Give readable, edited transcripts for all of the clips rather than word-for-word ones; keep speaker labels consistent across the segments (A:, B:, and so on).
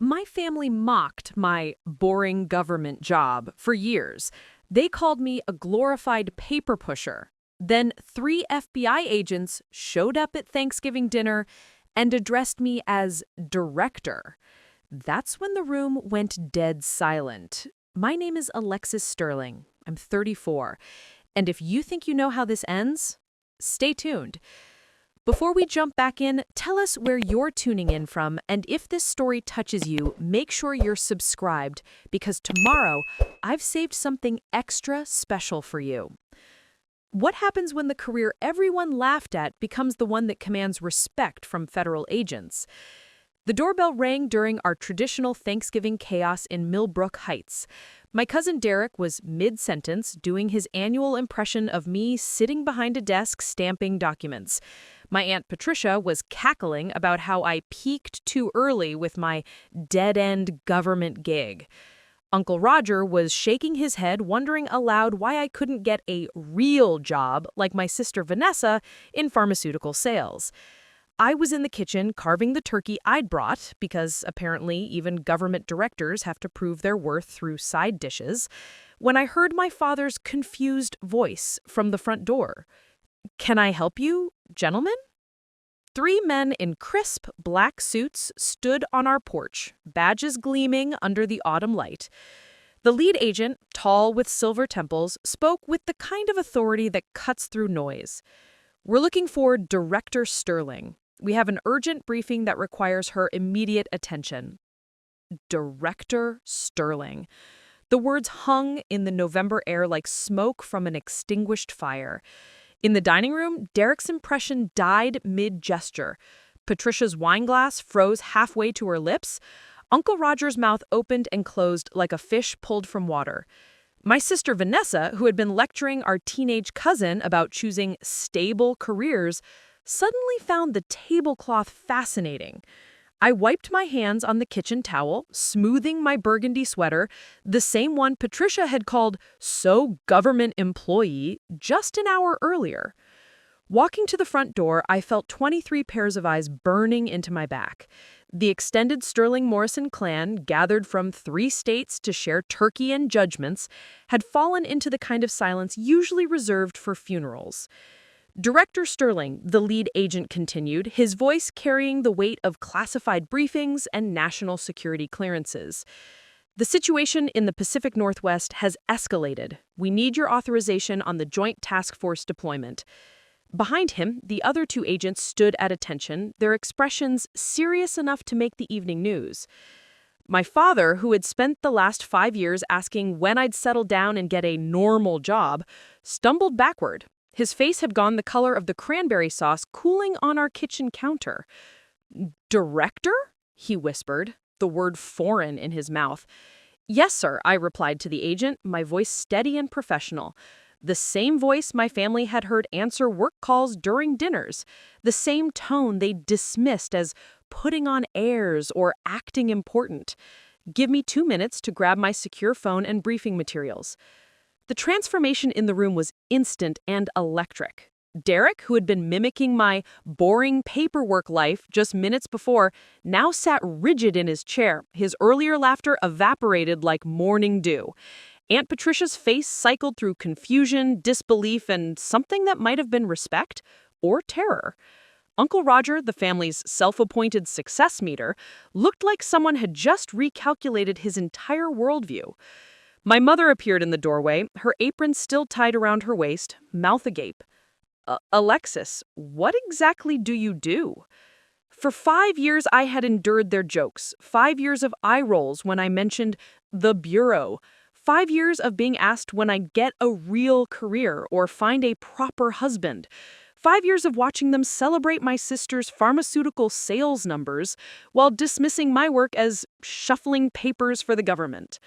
A: My family mocked my boring government job for years. They called me a glorified paper pusher. Then 3 FBI agents showed up at Thanksgiving dinner and addressed me as director. That's when the room went dead silent. My name is Alexis Sterling. I'm 34. And if you think you know how this ends, stay tuned. Before we jump back in, tell us where you're tuning in from, and if this story touches you, make sure you're subscribed, because tomorrow I've saved something extra special for you. What happens when the career everyone laughed at becomes the one that commands respect from federal agents? The doorbell rang during our traditional Thanksgiving chaos in Millbrook Heights. My cousin Derek was mid-sentence doing his annual impression of me sitting behind a desk stamping documents. My Aunt Patricia was cackling about how I peaked too early with my dead-end government gig. Uncle Roger was shaking his head, wondering aloud why I couldn't get a real job like my sister Vanessa in pharmaceutical sales. I was in the kitchen carving the turkey I'd brought, because apparently even government directors have to prove their worth through side dishes, when I heard my father's confused voice from the front door. "Can I help you, gentlemen?" 3 men in crisp black suits stood on our porch, badges gleaming under the autumn light. The lead agent, tall with silver temples, spoke with the kind of authority that cuts through noise. "We're looking for Director Sterling. We have an urgent briefing that requires her immediate attention." Director Sterling. The words hung in the November air like smoke from an extinguished fire. In the dining room, Derek's impression died mid-gesture. Patricia's wine glass froze halfway to her lips. Uncle Roger's mouth opened and closed like a fish pulled from water. My sister Vanessa, who had been lecturing our teenage cousin about choosing stable careers, suddenly found the tablecloth fascinating. I wiped my hands on the kitchen towel, smoothing my burgundy sweater, the same one Patricia had called "so government employee" just an hour earlier. Walking to the front door, I felt 23 pairs of eyes burning into my back. The extended Sterling Morrison clan, gathered from 3 states to share turkey and judgments, had fallen into the kind of silence usually reserved for funerals. "Director Sterling," the lead agent continued, his voice carrying the weight of classified briefings and national security clearances. "The situation in the Pacific Northwest has escalated. We need your authorization on the Joint Task Force deployment." Behind him, the other 2 agents stood at attention, their expressions serious enough to make the evening news. My father, who had spent the last 5 years asking when I'd settle down and get a normal job, stumbled backward. His face had gone the color of the cranberry sauce cooling on our kitchen counter. "Director?" he whispered, the word foreign in his mouth. "Yes, sir," I replied to the agent, my voice steady and professional. The same voice my family had heard answer work calls during dinners. The same tone they dismissed as putting on airs or acting important. "Give me 2 minutes to grab my secure phone and briefing materials." The transformation in the room was instant and electric. Derek, who had been mimicking my boring paperwork life just minutes before, now sat rigid in his chair, his earlier laughter evaporated like morning dew. Aunt Patricia's face cycled through confusion, disbelief, and something that might have been respect or terror. Uncle Roger, the family's self-appointed success meter, looked like someone had just recalculated his entire worldview. My mother appeared in the doorway, her apron still tied around her waist, mouth agape. "Alexis, what exactly do you do?" For 5 years I had endured their jokes, 5 years of eye rolls when I mentioned the bureau, 5 years of being asked when I'd get a real career or find a proper husband, 5 years of watching them celebrate my sister's pharmaceutical sales numbers while dismissing my work as shuffling papers for the government.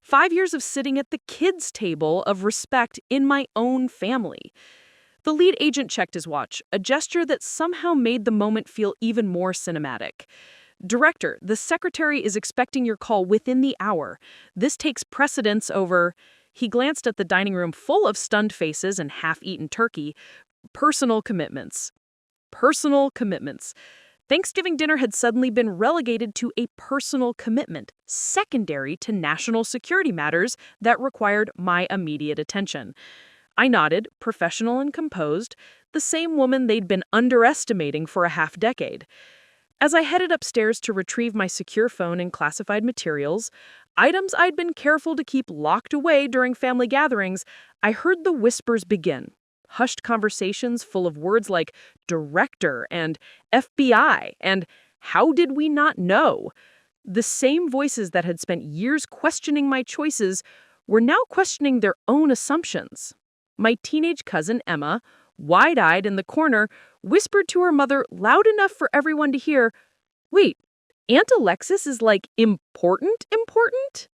A: 5 years of sitting at the kids' table of respect in my own family. The lead agent checked his watch, a gesture that somehow made the moment feel even more cinematic. "Director, the secretary is expecting your call within the hour. This takes precedence over—" He glanced at the dining room full of stunned faces and half-eaten turkey. "Personal commitments." Personal commitments. Thanksgiving dinner had suddenly been relegated to a personal commitment, secondary to national security matters that required my immediate attention. I nodded, professional and composed, the same woman they'd been underestimating for a half-decade. As I headed upstairs to retrieve my secure phone and classified materials, items I'd been careful to keep locked away during family gatherings, I heard the whispers begin. Hushed conversations full of words like director and FBI and how did we not know? The same voices that had spent years questioning my choices were now questioning their own assumptions. My teenage cousin, Emma, wide-eyed in the corner, whispered to her mother loud enough for everyone to hear, "Wait, Aunt Alexis is like important, important?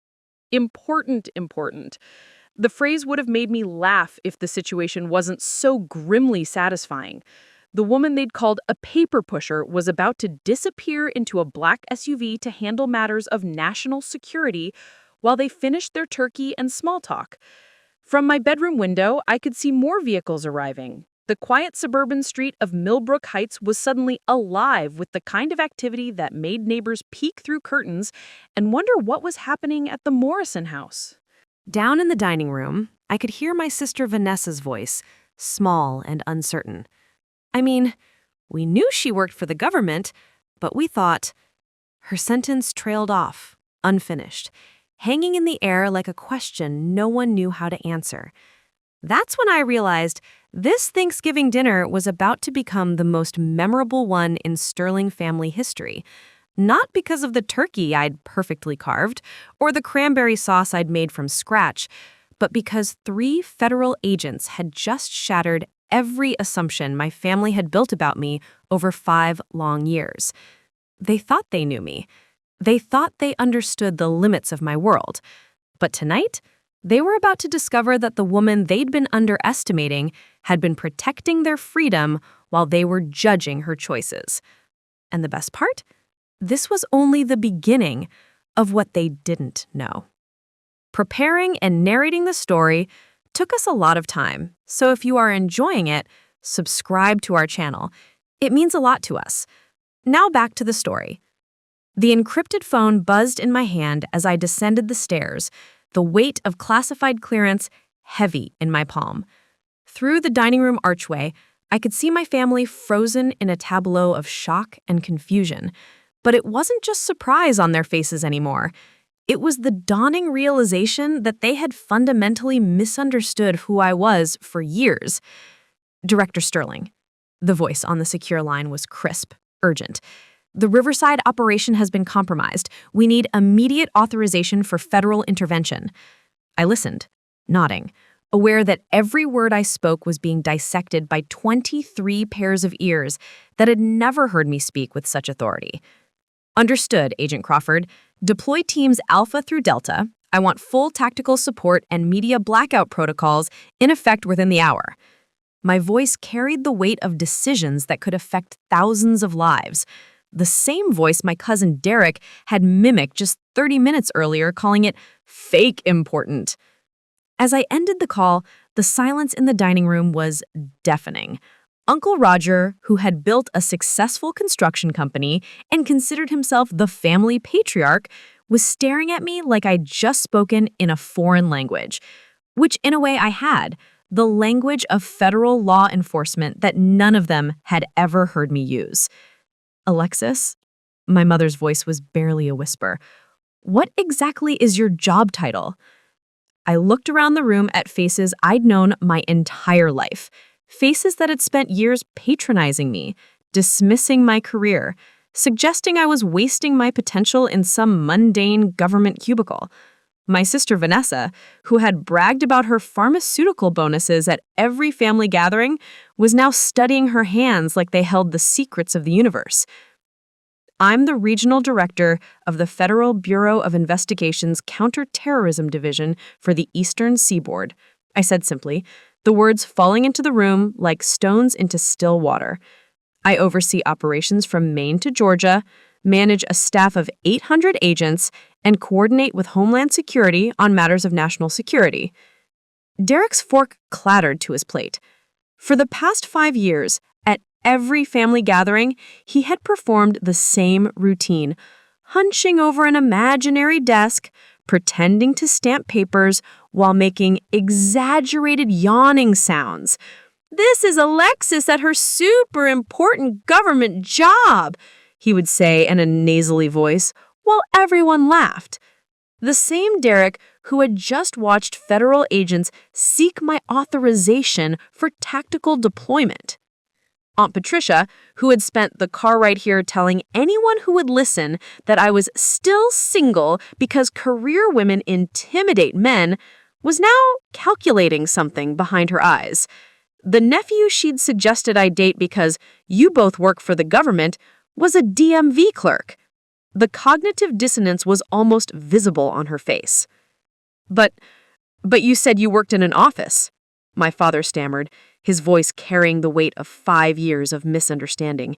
A: Important, important." The phrase would have made me laugh if the situation wasn't so grimly satisfying. The woman they'd called a paper pusher was about to disappear into a black SUV to handle matters of national security while they finished their turkey and small talk. From my bedroom window, I could see more vehicles arriving. The quiet suburban street of Millbrook Heights was suddenly alive with the kind of activity that made neighbors peek through curtains and wonder what was happening at the Morrison house. Down in the dining room, I could hear my sister Vanessa's voice, small and uncertain. I mean, we knew she worked for the government, but we thought... Her sentence trailed off, unfinished, hanging in the air like a question no one knew how to answer. That's when I realized this Thanksgiving dinner was about to become the most memorable one in Sterling family history. Not because of the turkey I'd perfectly carved or the cranberry sauce I'd made from scratch, but because 3 federal agents had just shattered every assumption my family had built about me over 5 long years. They thought they knew me. They thought they understood the limits of my world. But tonight, they were about to discover that the woman they'd been underestimating had been protecting their freedom while they were judging her choices. And the best part? This was only the beginning of what they didn't know. Preparing and narrating the story took us a lot of time, so if you are enjoying it, subscribe to our channel. It means a lot to us. Now back to the story. The encrypted phone buzzed in my hand as I descended the stairs, the weight of classified clearance heavy in my palm. Through the dining room archway, I could see my family frozen in a tableau of shock and confusion. But it wasn't just surprise on their faces anymore. It was the dawning realization that they had fundamentally misunderstood who I was for years. Director Sterling. The voice on the secure line was crisp, urgent. The Riverside operation has been compromised. We need immediate authorization for federal intervention. I listened, nodding, aware that every word I spoke was being dissected by 23 pairs of ears that had never heard me speak with such authority. Understood, Agent Crawford. Deploy teams Alpha through Delta. I want full tactical support and media blackout protocols in effect within the hour. My voice carried the weight of decisions that could affect thousands of lives. The same voice my cousin Derek had mimicked just 30 minutes earlier, calling it fake important. As I ended the call, the silence in the dining room was deafening. Uncle Roger, who had built a successful construction company and considered himself the family patriarch, was staring at me like I'd just spoken in a foreign language, which in a way I had, the language of federal law enforcement that none of them had ever heard me use. Alexis, my mother's voice was barely a whisper. What exactly is your job title? I looked around the room at faces I'd known my entire life. Faces that had spent years patronizing me, dismissing my career, suggesting I was wasting my potential in some mundane government cubicle. My sister Vanessa, who had bragged about her pharmaceutical bonuses at every family gathering, was now studying her hands like they held the secrets of the universe. I'm the regional director of the Federal Bureau of Investigation's Counterterrorism Division for the Eastern Seaboard, I said simply, the words falling into the room like stones into still water. I oversee operations from Maine to Georgia, manage a staff of 800 agents, and coordinate with Homeland Security on matters of national security. Derek's fork clattered to his plate. For the past 5 years, at
B: every family gathering, he had performed the same routine, hunching over an imaginary desk, pretending to stamp papers while making exaggerated yawning sounds. "This is Alexis at her super important government job," he would say in a nasally voice, while everyone laughed. The same Derek who had just watched federal agents seek my authorization for tactical deployment. Aunt Patricia, who had spent the car ride here telling anyone who would listen that I was still single because career women intimidate men, was now calculating something behind her eyes. The nephew she'd suggested I date because you both work for the government was a DMV clerk. The cognitive dissonance was almost visible on her face. But you said you worked in an office," my father stammered, his voice carrying the weight of 5 years of misunderstanding.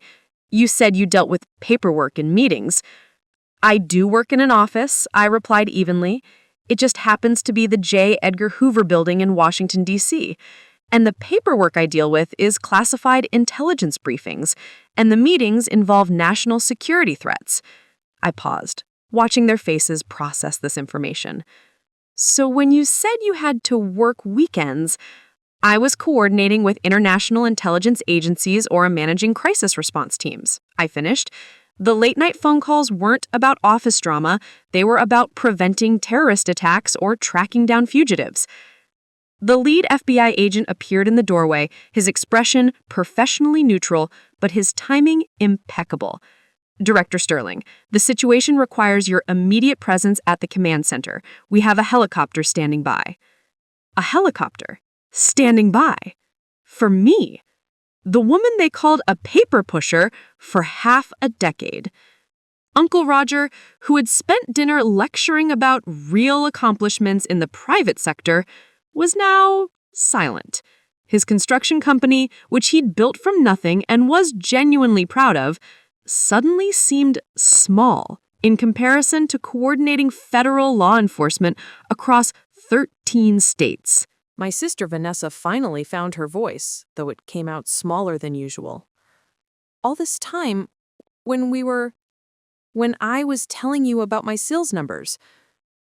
B: "You said you dealt with paperwork and meetings." "I do work in an office," I replied evenly. "It just happens to be the J. Edgar Hoover Building in Washington, D.C., and the paperwork I deal with is classified intelligence briefings, and the meetings involve national security threats." I paused, watching their faces process this information. "So when you said you had to work weekends, I was coordinating with international intelligence agencies or managing crisis response teams," I finished. "The late-night phone calls weren't about office drama. They were about preventing terrorist attacks or tracking down fugitives." The lead FBI agent appeared in the doorway, his expression professionally neutral, but his timing impeccable. "Director Sterling, the situation requires your immediate presence at the command center. We have a helicopter standing by." A helicopter? Standing by? For me? The woman they called a paper pusher for half a decade. Uncle Roger, who had spent dinner lecturing about real accomplishments in the private sector, was now silent. His construction company, which he'd built from nothing and was genuinely proud of, suddenly seemed small in comparison to coordinating federal law enforcement across 13 states.
A: My sister Vanessa finally found her voice, though it came out smaller than usual. "All this time, when I was telling you about my sales numbers,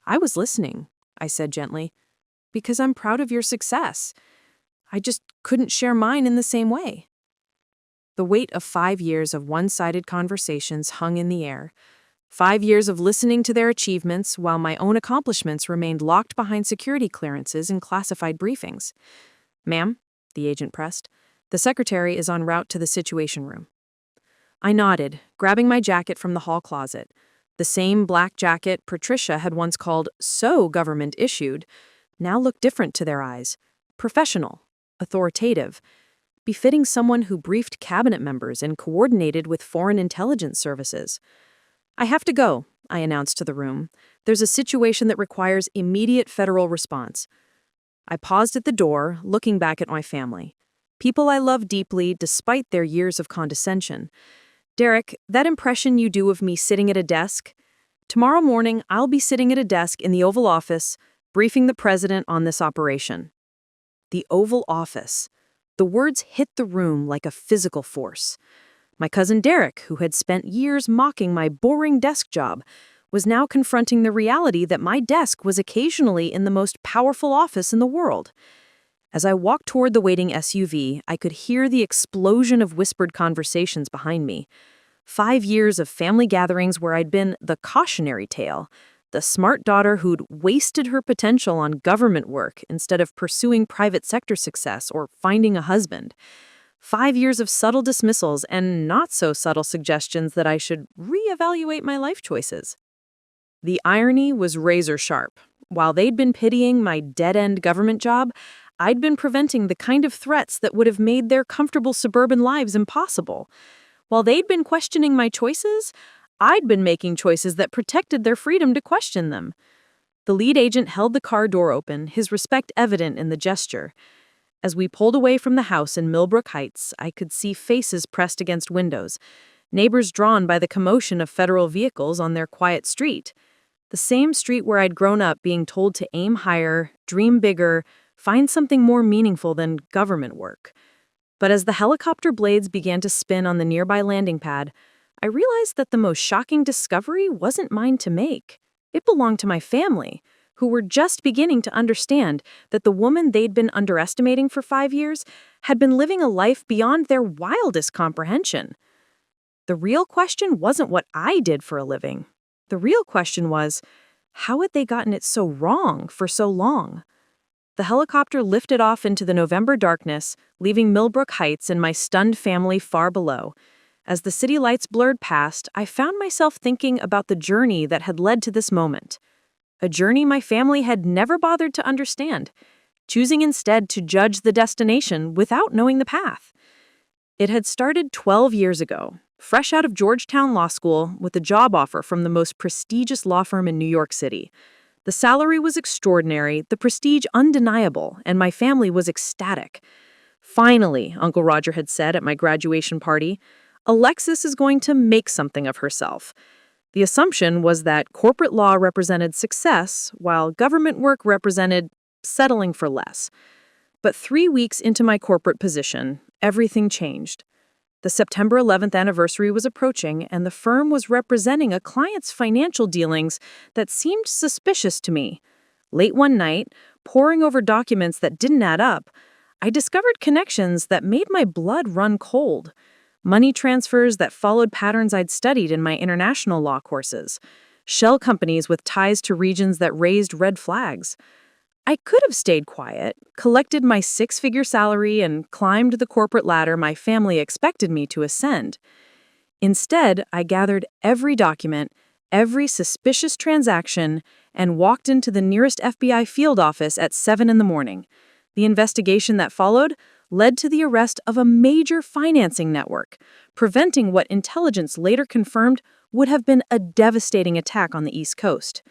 A: I was listening," I said gently, "because I'm proud of your success. I just couldn't share mine in the same way." The weight of 5 years of one-sided conversations hung in the air. 5 years of listening to their achievements while my own accomplishments remained locked behind security clearances and classified briefings. "Ma'am," the agent pressed, "the secretary is en route to the Situation Room." I nodded, grabbing my jacket from the hall closet. The same black jacket Patricia had once called so government-issued now looked different to their eyes. Professional, authoritative, befitting someone who briefed cabinet members and coordinated with foreign intelligence services. "I have to go," I announced to the room. "There's a situation that requires immediate federal response." I paused at the door, looking back at my family. People I love deeply, despite their years of condescension. "Derek, that impression you do of me sitting at a desk? Tomorrow morning, I'll be sitting at a desk in the Oval Office, briefing the president on this operation." The Oval Office. The words hit the room like a physical force. My cousin Derek, who had spent years mocking my boring desk job, was now confronting the reality that my desk was occasionally in the most powerful office in the world. As I walked toward the waiting SUV, I could hear the explosion of whispered conversations behind me. 5 years of family gatherings where I'd been the cautionary tale, the smart daughter who'd wasted her potential on government work instead of pursuing private sector success or finding a husband. 5 years of subtle dismissals and not-so-subtle suggestions that I should reevaluate my life choices. The irony was razor-sharp. While they'd been pitying my dead-end government job, I'd been preventing the kind of threats that would have made their comfortable suburban lives impossible. While they'd been questioning my choices, I'd been making choices that protected their freedom to question them. The lead agent held the car door open, his respect evident in the gesture. As we pulled away from the house in Millbrook Heights, I could see faces pressed against windows, neighbors drawn by the commotion of federal vehicles on their quiet street. The same street where I'd grown up being told to aim higher, dream bigger, find something more meaningful than government work. But as the helicopter blades began to spin on the nearby landing pad, I realized that the most shocking discovery wasn't mine to make. It belonged to my family, who were just beginning to understand that the woman they'd been underestimating for 5 years had been living a life beyond their wildest comprehension. The real question wasn't what I did for a living. The real question was, how had they gotten it so wrong for so long? The helicopter lifted off into the November darkness, leaving Millbrook Heights and my stunned family far below. As the city lights blurred past, I found myself thinking about the journey that had led to this moment. A journey my family had never bothered to understand, choosing instead to judge the destination without knowing the path. It had started 12 years ago, fresh out of Georgetown Law School with a job offer from the most prestigious law firm in New York City. The salary was extraordinary, the prestige undeniable, and my family was ecstatic. Finally, Uncle Roger had said at my graduation party, Alexis is going to make something of herself. The assumption was that corporate law represented success, while government work represented settling for less. But 3 weeks into my corporate position, everything changed. The September 11th anniversary was approaching, and the firm was representing a client's financial dealings that seemed suspicious to me. Late one night, poring over documents that didn't add up, I discovered connections that made my blood run cold. Money transfers that followed patterns I'd studied in my international law courses. Shell companies with ties to regions that raised red flags. I could have stayed quiet, collected my 6-figure salary, and climbed the corporate ladder my family expected me to ascend. Instead, I gathered every document, every suspicious transaction, and walked into the nearest FBI field office at 7 in the morning. The investigation that followed led to the arrest of a major financing network, preventing what intelligence later confirmed would have been a devastating attack on the East Coast.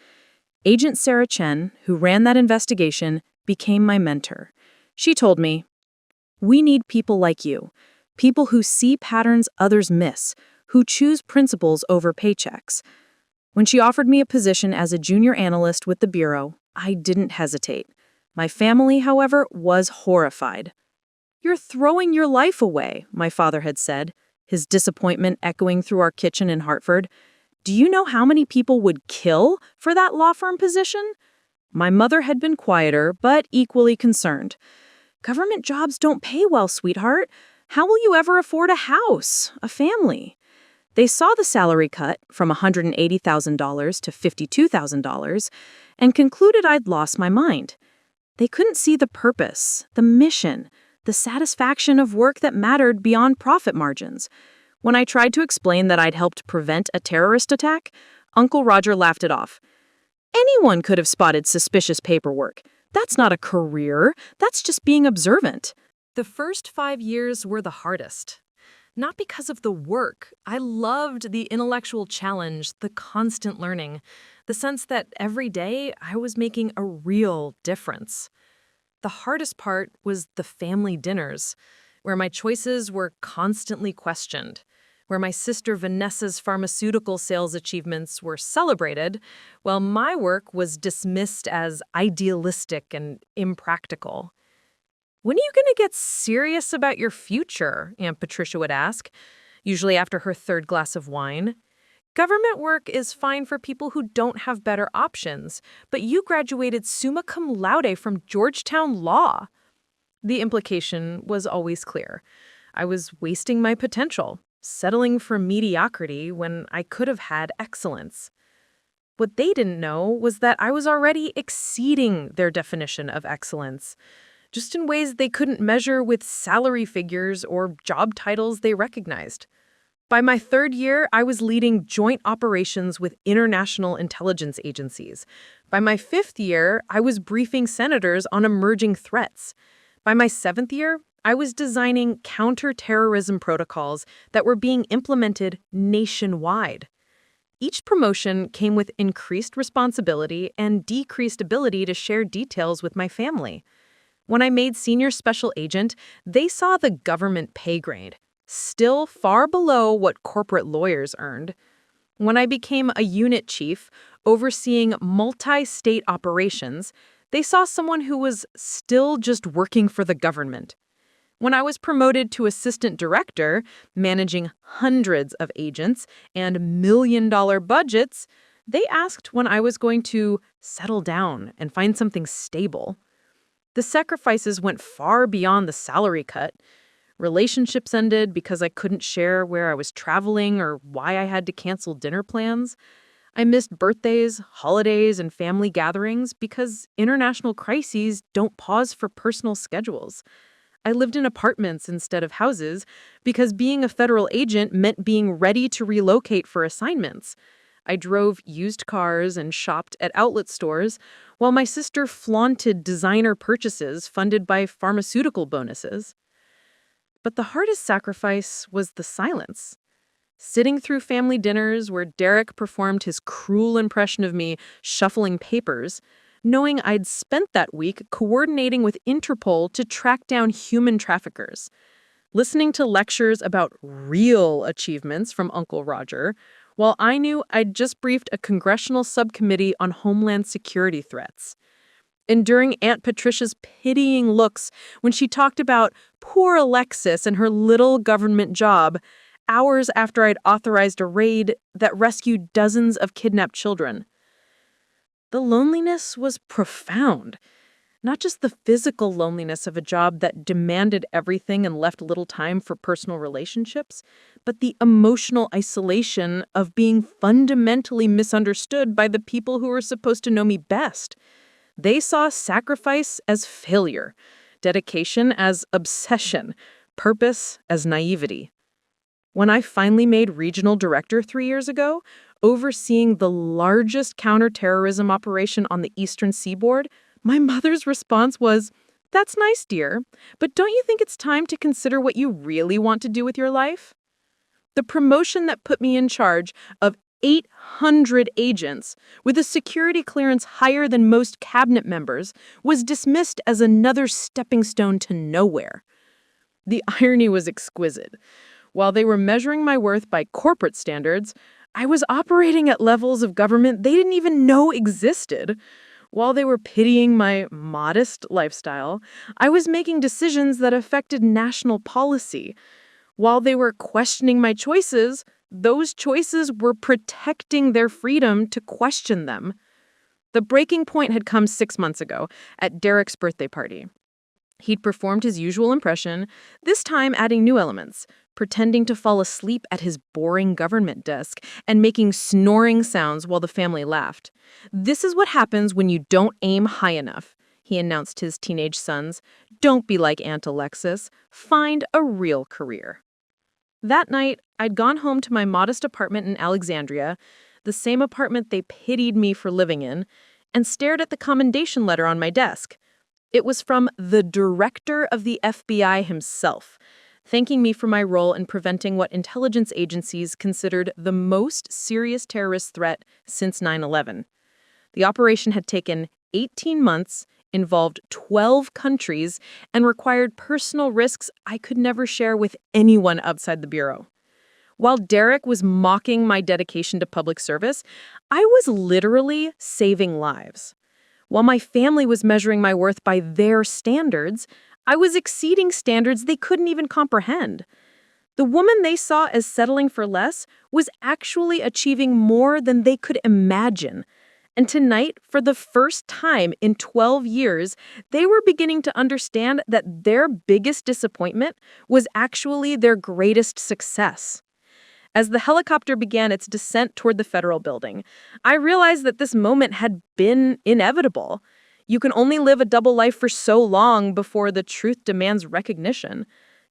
A: Agent Sarah Chen, who ran that investigation, became my mentor. She told me, "We need people like you, people who see patterns others miss, who choose principles over paychecks." When she offered me a position as a junior analyst with the Bureau, I didn't hesitate. My family, however, was horrified. "You're throwing your life away," my father had said, his disappointment echoing through our kitchen in Hartford. "Do you know how many people would kill for that law firm position?" My mother had been quieter, but equally concerned. "Government jobs don't pay well, sweetheart. How will you ever afford a house, a family?" They saw the salary cut from $180,000 to $52,000 and concluded I'd lost my mind. They couldn't see the purpose, the mission, the satisfaction of work that mattered beyond profit margins. When I tried to explain that I'd helped prevent a terrorist attack, Uncle Roger laughed it off. "Anyone could have spotted suspicious paperwork. That's not a career. That's just being observant." The first 5 years were the hardest. Not because of the work. I loved the intellectual challenge, the constant learning, the sense that every day I was making a real difference. The hardest part was the family dinners, where my choices were constantly questioned, where my sister Vanessa's pharmaceutical sales achievements were celebrated, while my work was dismissed as idealistic and impractical. "When are you going to get serious about your future?" Aunt Patricia would ask, usually after her 3rd glass of wine. "Government work is fine for people who don't have better options, but you graduated summa cum laude from Georgetown Law." The implication was always clear. I was wasting my potential, settling for mediocrity when I could have had excellence. What they didn't know was that I was already exceeding their definition of excellence, just in ways they couldn't measure with salary figures or job titles they recognized. By my 3rd year, I was leading joint operations with international intelligence agencies. By my 5th year, I was briefing senators on emerging threats. By my 7th year, I was designing counter-terrorism protocols that were being implemented nationwide. Each promotion came with increased responsibility and decreased ability to share details with my family. When I made senior special agent, they saw the government pay grade, still far below what corporate lawyers earned. When I became a unit chief, overseeing multi-state operations, they saw someone who was still just working for the government. When I was promoted to assistant director, managing hundreds of agents and million-dollar budgets, they asked when I was going to settle down and find something stable. The sacrifices went far beyond the salary cut. Relationships ended because I couldn't share where I was traveling or why I had to cancel dinner plans. I missed birthdays, holidays, and family gatherings because international crises don't pause for personal schedules. I lived in apartments instead of houses because being a federal agent meant being ready to relocate for assignments. I drove used cars and shopped at outlet stores, while my sister flaunted designer purchases funded by pharmaceutical bonuses. But the hardest sacrifice was the silence. Sitting through family dinners where Derek performed his cruel impression of me shuffling papers, knowing I'd spent that week coordinating with Interpol to track down human traffickers. Listening to lectures about real achievements from Uncle Roger, while I knew I'd just briefed a congressional subcommittee on homeland security threats. Enduring Aunt Patricia's pitying looks when she talked about poor Alexis and her little government job, hours after I'd authorized a raid that rescued dozens of kidnapped children. The loneliness was profound. Not just the physical loneliness of a job that demanded everything and left little time for personal relationships, but the emotional isolation of being fundamentally misunderstood by the people who were supposed to know me best. They saw sacrifice as failure, dedication as obsession, purpose as naivety. When I finally made regional director 3 years ago, overseeing the largest counterterrorism operation on the eastern seaboard, my mother's response was, "That's nice, dear, but don't you think it's time to consider what you really want to do with your life?" The promotion that put me in charge of 800 agents with a security clearance higher than most cabinet members was dismissed as another stepping stone to nowhere. The irony was exquisite. While they were measuring my worth by corporate standards, I was operating at levels of government they didn't even know existed. While they were pitying my modest lifestyle, I was making decisions that affected national policy. While they were questioning my choices, those choices were protecting their freedom to question them. The breaking point had come 6 months ago at Derek's birthday party. He'd performed his usual impression, this time adding new elements, pretending to fall asleep at his boring government desk and making snoring sounds while the family laughed. "This is what happens when you don't aim high enough," he announced to his teenage sons. "Don't be like Aunt Alexis. Find a real career." That night, I'd gone home to my modest apartment in Alexandria, the same apartment they pitied me for living in, and stared at the commendation letter on my desk. It was from the director of the FBI himself, thanking me for my role in preventing what intelligence agencies considered the most serious terrorist threat since 9/11. The operation had taken 18 months, involved 12 countries, and required personal risks I could never share with anyone outside the Bureau. While Derek was mocking my dedication to public service, I was literally saving lives. While my family was measuring my worth by their standards, I was exceeding standards they couldn't even comprehend. The woman they saw as settling for less was actually achieving more than they could imagine. And tonight, for the first time in 12 years, they were beginning to understand that their biggest disappointment was actually their greatest success. As the helicopter began its descent toward the federal building, I realized that this moment had been inevitable. You can only live a double life for so long before the truth demands recognition.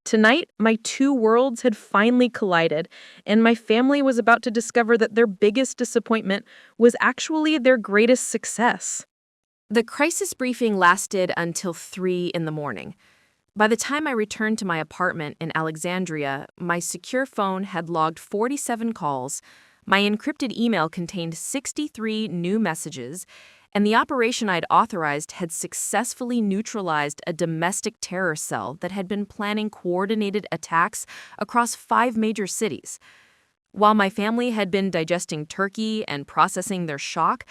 A: Tonight, my two worlds had finally collided, and my family was about to discover that their biggest disappointment was actually their greatest success. The crisis briefing lasted until 3 in the morning. By the time I returned to my apartment in Alexandria, my secure phone had logged 47 calls, my encrypted email contained 63 new messages, and the operation I'd authorized had successfully neutralized a domestic terror cell that had been planning coordinated attacks across 5 major cities. While my family had been digesting turkey and processing their shock,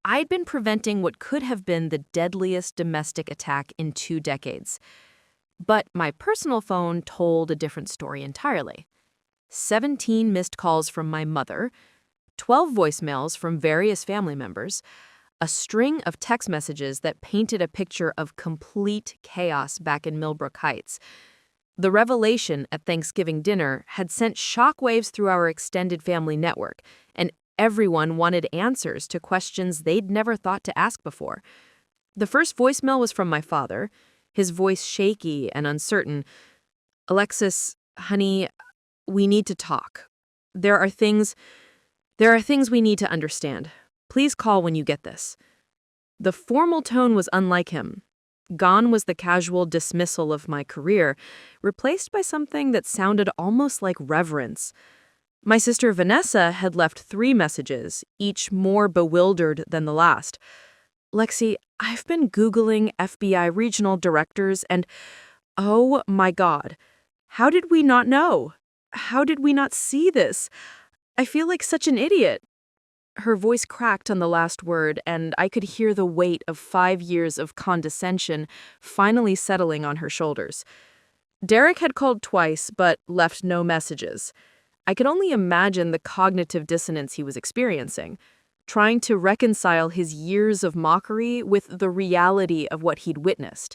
A: I'd been preventing what could have been the deadliest domestic attack in 2 decades. But my personal phone told a different story entirely. 17 missed calls from my mother, 12 voicemails from various family members, a string of text messages that painted a picture of complete chaos back in Millbrook Heights. The revelation at Thanksgiving dinner had sent shockwaves through our extended family network, and everyone wanted answers to questions they'd never thought to ask before. The first voicemail was from my father, his voice shaky and uncertain. "Alexis, honey, we need to talk. There are things we need to understand. Please call when you get this." The formal tone was unlike him. Gone was the casual dismissal of my career, replaced by something that sounded almost like reverence. My sister Vanessa had left 3 messages, each more bewildered than the last. "Lexi, I've been Googling FBI regional directors and, oh my God, how did we not know? How did we not see this? I feel like such an idiot." Her voice cracked on the last word, and I could hear the weight of 5 years of condescension finally settling on her shoulders. Derek had called twice, but left no messages. I could only imagine the cognitive dissonance he was experiencing, trying to reconcile his years of mockery with the reality of what he'd witnessed.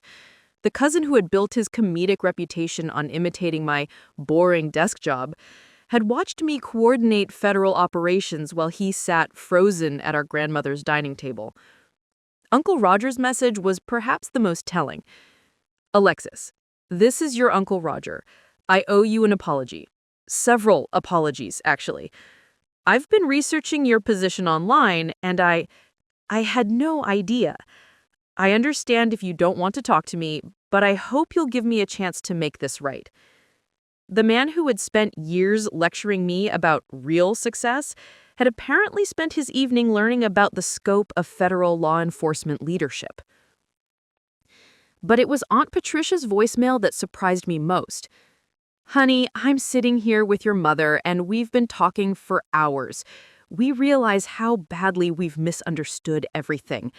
A: The cousin who had built his comedic reputation on imitating my boring desk job had watched me coordinate federal operations while he sat frozen at our grandmother's dining table. Uncle Roger's message was perhaps the most telling. "Alexis, this is your Uncle Roger. I owe you an apology. Several apologies, actually. I've been researching your position online, and I had no idea. I understand if you don't want to talk to me, but I hope you'll give me a chance to make this right." The man who had spent years lecturing me about real success had apparently spent his evening learning about the scope of federal law enforcement leadership. But it was Aunt Patricia's voicemail that surprised me most. "Honey, I'm sitting here with your mother, and we've been talking for hours. We realize how badly we've misunderstood everything.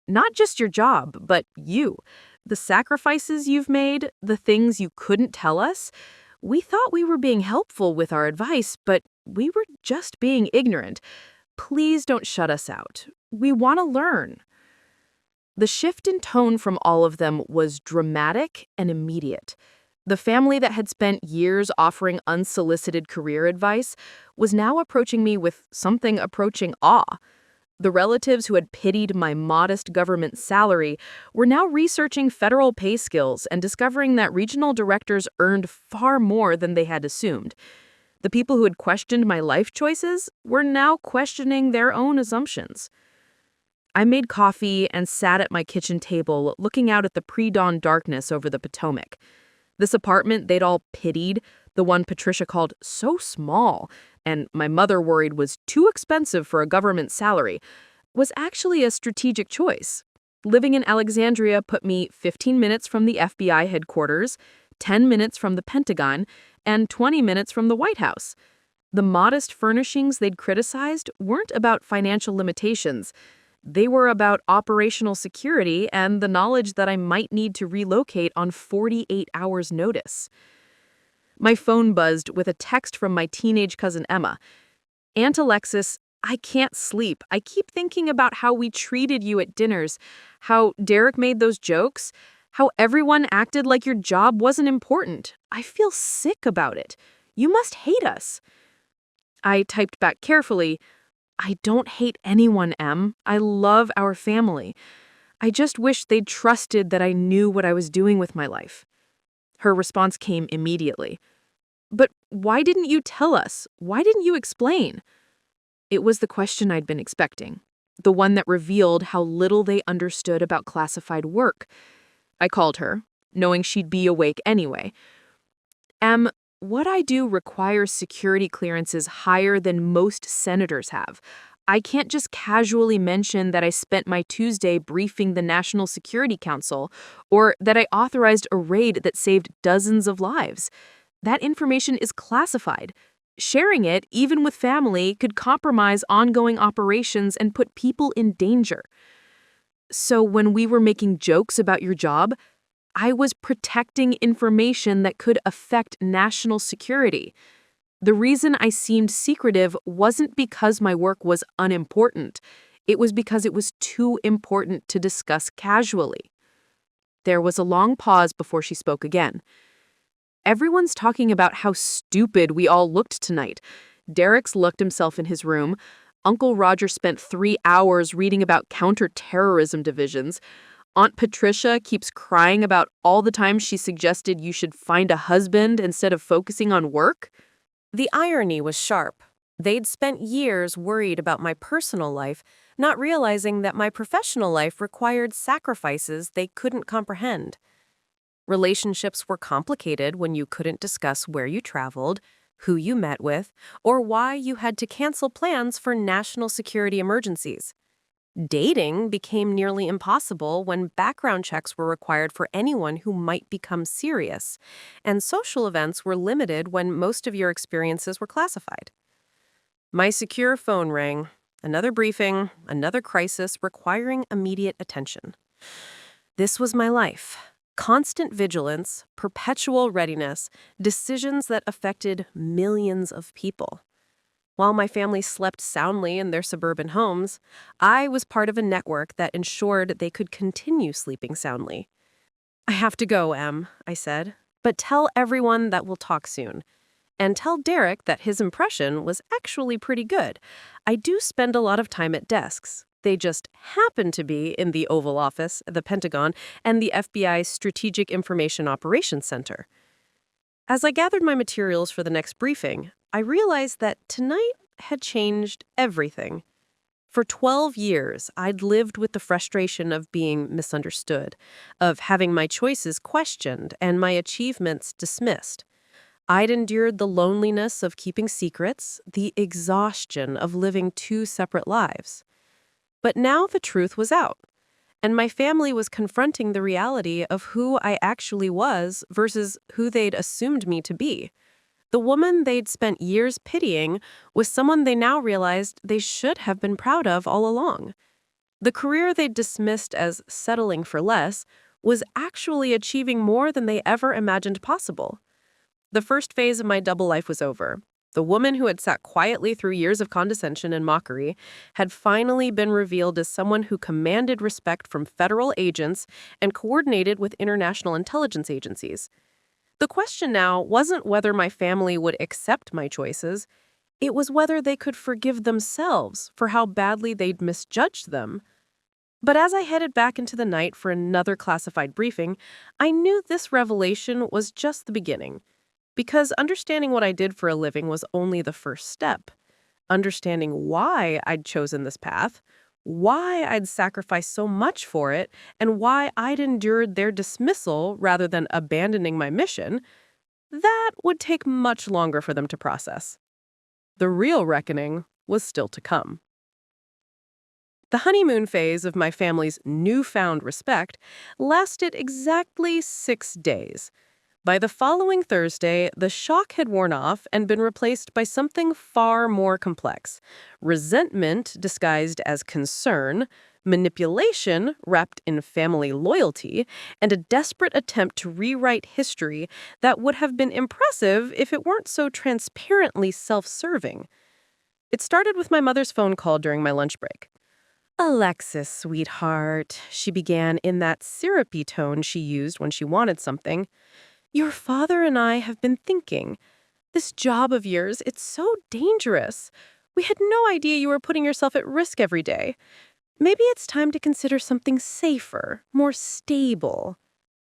A: Not just your job, but you. The sacrifices you've made, the things you couldn't tell us. We thought we were being helpful with our advice, but we were just being ignorant. Please don't shut us out. We want to learn." The shift in tone from all of them was dramatic and immediate. The family that had spent years offering unsolicited career advice was now approaching me with something approaching awe. The relatives who had pitied my modest government salary were now researching federal pay skills and discovering that regional directors earned far more than they had assumed. The people who had questioned my life choices were now questioning their own assumptions. I made coffee and sat at my kitchen table looking out at the pre-dawn darkness over the Potomac. This apartment they'd all pitied, the one Patricia called so small, and my mother worried was too expensive for a government salary, was actually a strategic choice. Living in Alexandria put me 15 minutes from the FBI headquarters, 10 minutes from the Pentagon, and 20 minutes from the White House. The modest furnishings they'd criticized weren't about financial limitations. They were about operational security and the knowledge that I might need to relocate on 48 hours' notice. My phone buzzed with a text from my teenage cousin Emma. "Aunt Alexis, I can't sleep. I keep thinking about how we treated you at dinners, how Derek made those jokes, how everyone acted like your job wasn't important. I feel sick about it. You must hate us." I typed back carefully, "I don't hate anyone, Em. I love our family. I just wish they'd trusted that I knew what I was doing with my life." Her response came immediately. "But why didn't you tell us? Why didn't you explain?" It was the question I'd been expecting, the one that revealed how little they understood about classified work. I called her, knowing she'd be awake anyway. "Em, what I do requires security clearances higher than most senators have. I can't just casually mention that I spent my Tuesday briefing the National Security Council or that I authorized a raid that saved dozens of lives. That information is classified. Sharing it, even with family, could compromise ongoing operations and put people in danger. So when we were making jokes about your job,
B: I was protecting information that could affect national security. The reason I seemed secretive wasn't because my work was unimportant. It was because it was too important to discuss casually. There was a long pause before she spoke again. Everyone's talking about how stupid we all looked tonight. Derek's looked himself in his room. Uncle Roger spent 3 hours reading about counterterrorism divisions. Aunt Patricia keeps crying about all the times she suggested you should find a husband instead of focusing on work.
A: The irony was sharp. They'd spent years worried about my personal life, not realizing that my professional life required sacrifices they couldn't comprehend. Relationships were complicated when you couldn't discuss where you traveled, who you met with, or why you had to cancel plans for national security emergencies. Dating became nearly impossible when background checks were required for anyone who might become serious, and social events were limited when most of your experiences were classified. My secure phone rang. Another briefing, another crisis requiring immediate attention. This was my life. Constant vigilance, perpetual readiness, decisions that affected millions of people. While my family slept soundly in their suburban homes, I was part of a network that ensured they could continue sleeping soundly. "I have to go, Em," I said, "but tell everyone that we'll talk soon. And tell Derek that his impression was actually pretty good. I do spend a lot of time at desks. They just happen to be in the Oval Office, the Pentagon, and the FBI's Strategic Information Operations Center." As I gathered my materials for the next briefing, I realized that tonight had changed everything. For 12 years, I'd lived with the frustration of being misunderstood, of having my choices questioned and my achievements dismissed. I'd endured the loneliness of keeping secrets, the exhaustion of living 2 separate lives. But now the truth was out, and my family was confronting the reality of who I actually was versus who they'd assumed me to be. The woman they'd spent years pitying was someone they now realized they should have been proud of all along. The career they'd dismissed as settling for less was actually achieving more than they ever imagined possible. The first phase of my double life was over. The woman who had sat quietly through years of condescension and mockery had finally been revealed as someone who commanded respect from federal agents and coordinated with international intelligence agencies. The question now wasn't whether my family would accept my choices. It was whether they could forgive themselves for how badly they'd misjudged them. But as I headed back into the night for another classified briefing, I knew this revelation was just the beginning. Because understanding what I did for a living was only the first step. Understanding why I'd chosen this path, why I'd sacrificed so much for it, and why I'd endured their dismissal rather than abandoning my mission, that would take much longer for them to process. The real reckoning was still to come. The honeymoon phase of my family's newfound respect lasted exactly 6 days. By the following Thursday, the shock had worn off and been replaced by something far more complex. Resentment disguised as concern, manipulation wrapped in family loyalty, and a desperate attempt to rewrite history that would have been impressive if it weren't so transparently self-serving. It started with my mother's phone call during my lunch break. "Alexis, sweetheart," she began in that syrupy tone she used when she wanted something. "Your father and I have been thinking. This job of yours, it's so dangerous. We had no idea you were putting yourself at risk every day. Maybe it's time to consider something safer, more stable."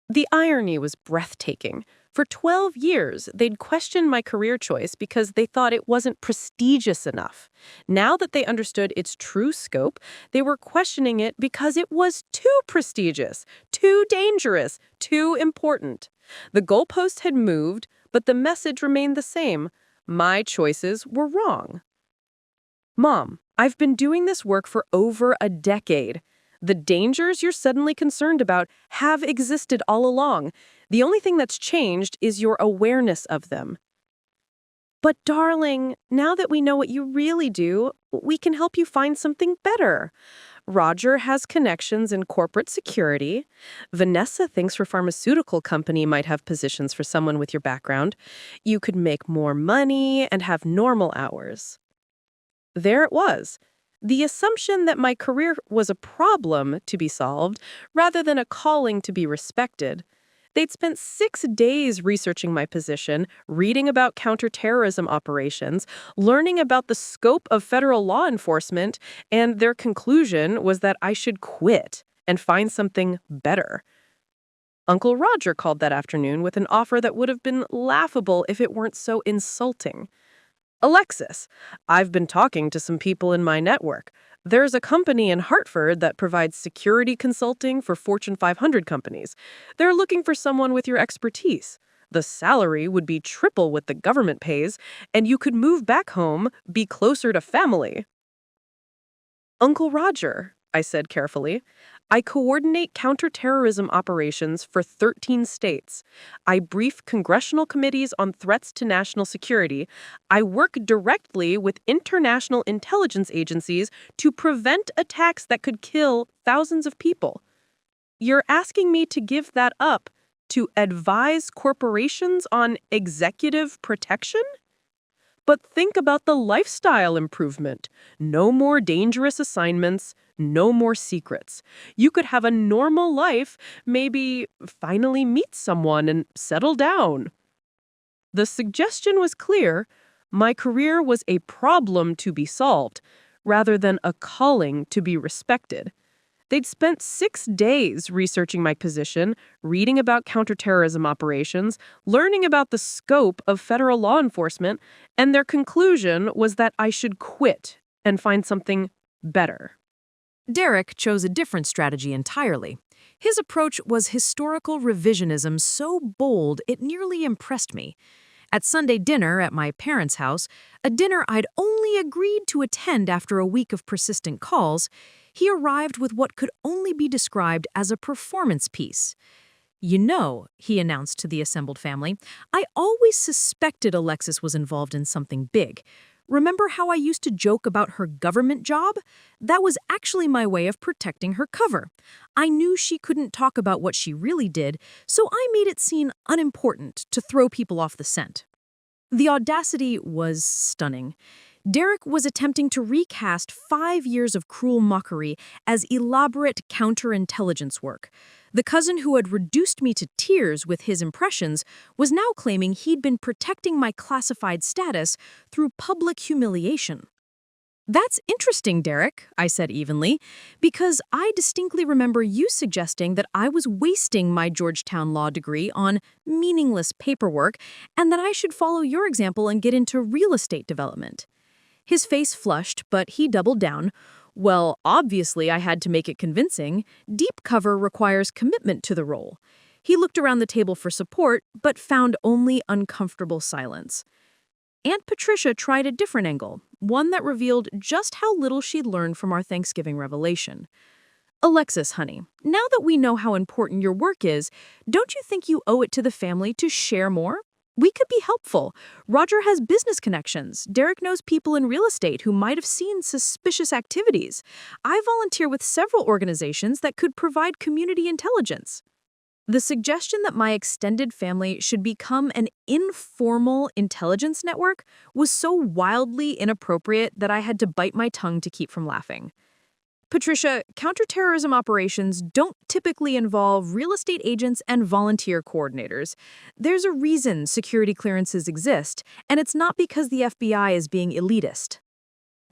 A: The irony was breathtaking. For 12 years, they'd questioned my career choice because they thought it wasn't prestigious enough. Now that they understood its true scope, they were questioning it because it was too prestigious, too dangerous, too important. The goalpost had moved, but the message remained the same. My choices were wrong. "Mom, I've been doing this work for over a decade. The dangers you're suddenly concerned about have existed all along. The only thing that's changed is your awareness of them." "But darling, now that we know what you really do, we can help you find something better. Roger has connections in corporate security. Vanessa thinks her pharmaceutical company might have positions for someone with your background. You could make more money and have normal hours. There it was. The assumption that my career was a problem to be solved rather than a calling to be respected. They'd spent 6 days researching my position, reading about counterterrorism operations, learning about the scope of federal law enforcement, and their conclusion was that I should quit and find something better. Uncle Roger called that afternoon with an offer that would have been laughable if it weren't so insulting. Alexis, I've been talking to some people in my network. There's a company in Hartford that provides security consulting for Fortune 500 companies. They're looking for someone with your expertise. The salary would be triple what the government pays, and you could move back home, be closer to family. Uncle Roger, I said carefully, I coordinate counterterrorism operations for 13 states. I brief congressional committees on threats to national security. I work directly with international intelligence agencies to prevent attacks that could kill thousands of people. You're asking me to give that up to advise corporations on executive protection? But think about the lifestyle improvement. No more dangerous assignments, no more secrets. You could have a normal life, maybe finally meet someone and settle down. The suggestion was clear. My career was a problem to be solved, rather than a calling to be respected. They'd spent 6 days researching my position, reading about counterterrorism operations, learning about the scope of federal law enforcement, and their conclusion was that I should quit and find something better.
C: Derek chose a different strategy entirely. His approach was historical revisionism so bold it nearly impressed me. At Sunday dinner at my parents' house, a dinner I'd only agreed to attend after a week of persistent calls, he arrived with what could only be described as a performance piece. "You know," he announced to the assembled family, "I always suspected Alexis was involved in something big. Remember how I used to joke about her government job? That was actually my way of protecting her cover. I knew she couldn't talk about what she really did, so I made it seem unimportant to throw people off the scent." The audacity was stunning. Derek was attempting to recast 5 years of cruel mockery as elaborate counterintelligence work. The cousin who had reduced me to tears with his impressions was now claiming he'd been protecting my classified status through public humiliation. "That's interesting, Derek," I said evenly, "because I distinctly remember you suggesting that I was wasting my Georgetown law degree on meaningless paperwork and that I should follow your example and get into real estate development." His face flushed, but he doubled down. "Well, obviously I had to make it convincing. Deep cover requires commitment to the role." He looked around the table for support, but found only uncomfortable silence. Aunt Patricia tried a different angle, one that revealed just how little she'd learned from our Thanksgiving revelation. "Alexis, honey, now that we know how important your work is, don't you think you owe it to the family to share more? We could be helpful. Roger has business connections. Derek knows people in real estate who might have seen suspicious activities. I volunteer with several organizations that could provide community intelligence." The suggestion that my extended family should become an informal intelligence network was so wildly inappropriate that I had to bite my tongue to keep from laughing. "Patricia, counterterrorism operations don't typically involve real estate agents and volunteer coordinators. There's a reason security clearances exist, and it's not because the FBI is being elitist."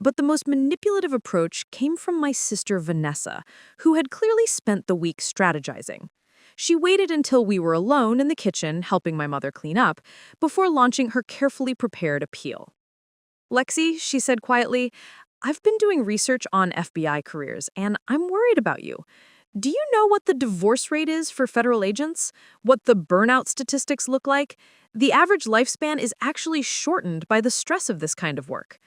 C: But the most manipulative approach came from my sister Vanessa, who had clearly spent the week strategizing. She waited until we were alone in the kitchen helping my mother clean up before launching her carefully prepared appeal. "Lexi," she said quietly, "I've been doing research on FBI careers, and I'm worried about you. Do you know what the divorce rate is for federal agents? What the burnout statistics look like? The average lifespan is actually shortened by the stress of this kind of work."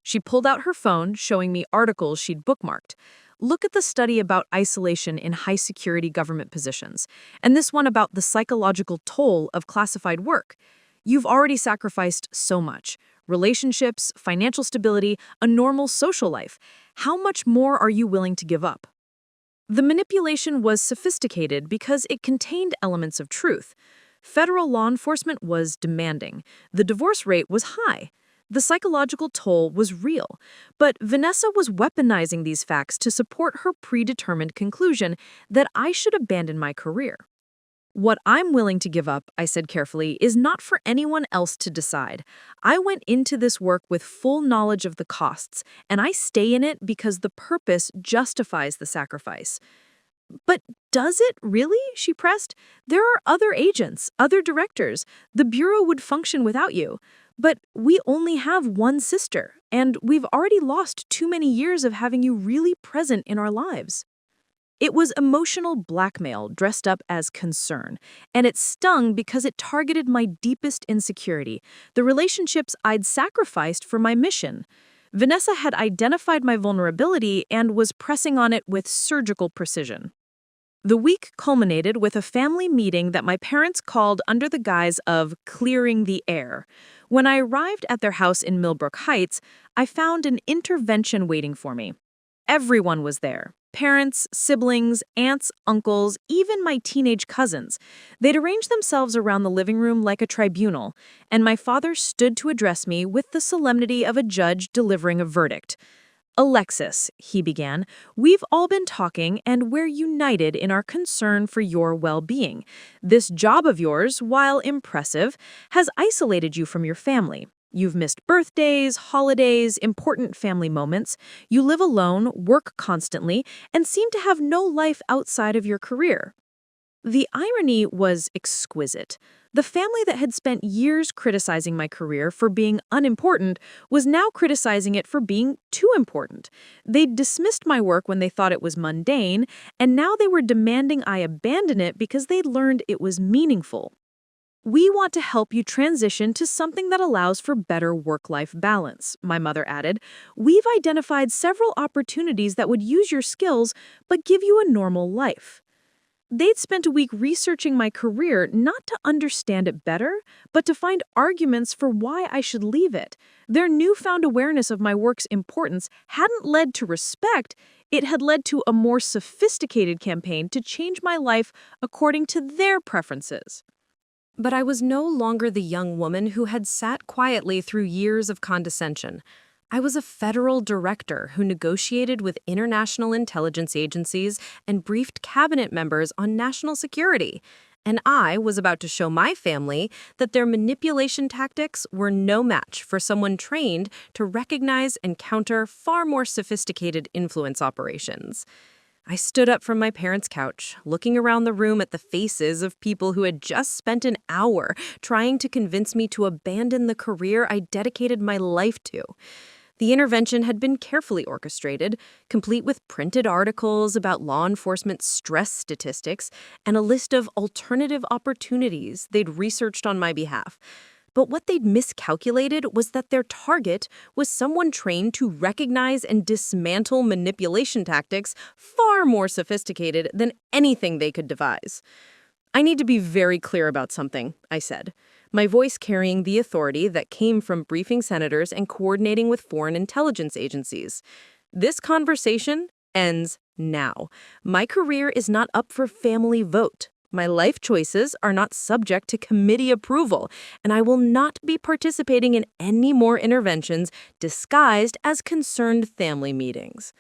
C: She pulled out her phone, showing me articles she'd bookmarked. "Look at the study about isolation in high-security government positions, and this one about the psychological toll of classified work. You've already sacrificed so much. relationships, financial stability, a normal social life. How much more are you willing to give up? The manipulation was sophisticated because it contained elements of truth. Federal law enforcement was demanding. The divorce rate was high. The psychological toll was real. But Vanessa was weaponizing these facts to support her predetermined conclusion that I should abandon my career. What I'm willing to give up, I said carefully, is not for anyone else to decide. I went into this work with full knowledge of the costs, and I stay in it because the purpose justifies the sacrifice. But does it really? She pressed. There are other agents, other directors. The Bureau would function without you. But we only have one sister, and we've already lost too many years of having you really present in our lives. It was emotional blackmail dressed up as concern, and it stung because it targeted my deepest insecurity, the relationships I'd sacrificed for my mission. Vanessa had identified my vulnerability and was pressing on it with surgical precision. The week culminated with a family meeting that my parents called under the guise of clearing the air. When I arrived at their house in Millbrook Heights, I found an intervention waiting for me. Everyone was there. Parents, siblings, aunts, uncles, even my teenage cousins. They'd arranged themselves around the living room like a tribunal, and my father stood to address me with the solemnity of a judge delivering a verdict. "Alexis," he began, "we've all been talking and we're united in our concern for your well-being. This job of yours, while impressive, has isolated you from your family. You've missed birthdays, holidays, important family moments. You live alone, work constantly, and seem to have no life outside of your career." The irony was exquisite. The family that had spent years criticizing my career for being unimportant was now criticizing it for being too important. They'd dismissed my work when they thought it was mundane, and now they were demanding I abandon it because they'd learned it was meaningful. "We want to help you transition to something that allows for better work-life balance," my mother added. "We've identified several opportunities that would use your skills but give you a normal life." They'd spent a week researching my career not to understand it better, but to find arguments for why I should leave it. Their newfound awareness of my work's importance hadn't led to respect, it had led to a more sophisticated campaign to change my life according to their preferences. But I was no longer the young woman who had sat quietly through years of condescension. I was a federal director who negotiated with international intelligence agencies and briefed cabinet members on national security. And I was about to show my family that their manipulation tactics were no match for someone trained to recognize and counter far more sophisticated influence operations. I stood up from my parents' couch, looking around the room at the faces of people who had just spent an hour trying to convince me to abandon the career I dedicated my life to. The intervention had been carefully orchestrated, complete with printed articles about law enforcement stress statistics and a list of alternative opportunities they'd researched on my behalf. But what they'd miscalculated was that their target was someone trained to recognize and dismantle manipulation tactics far more sophisticated than anything they could devise. "I need to be very clear about something," I said, my voice carrying the authority that came from briefing senators and coordinating with foreign intelligence agencies. "This conversation ends now. My career is not up for family vote. My life choices are not subject to committee approval, and I will not be participating in any more interventions disguised as concerned family meetings."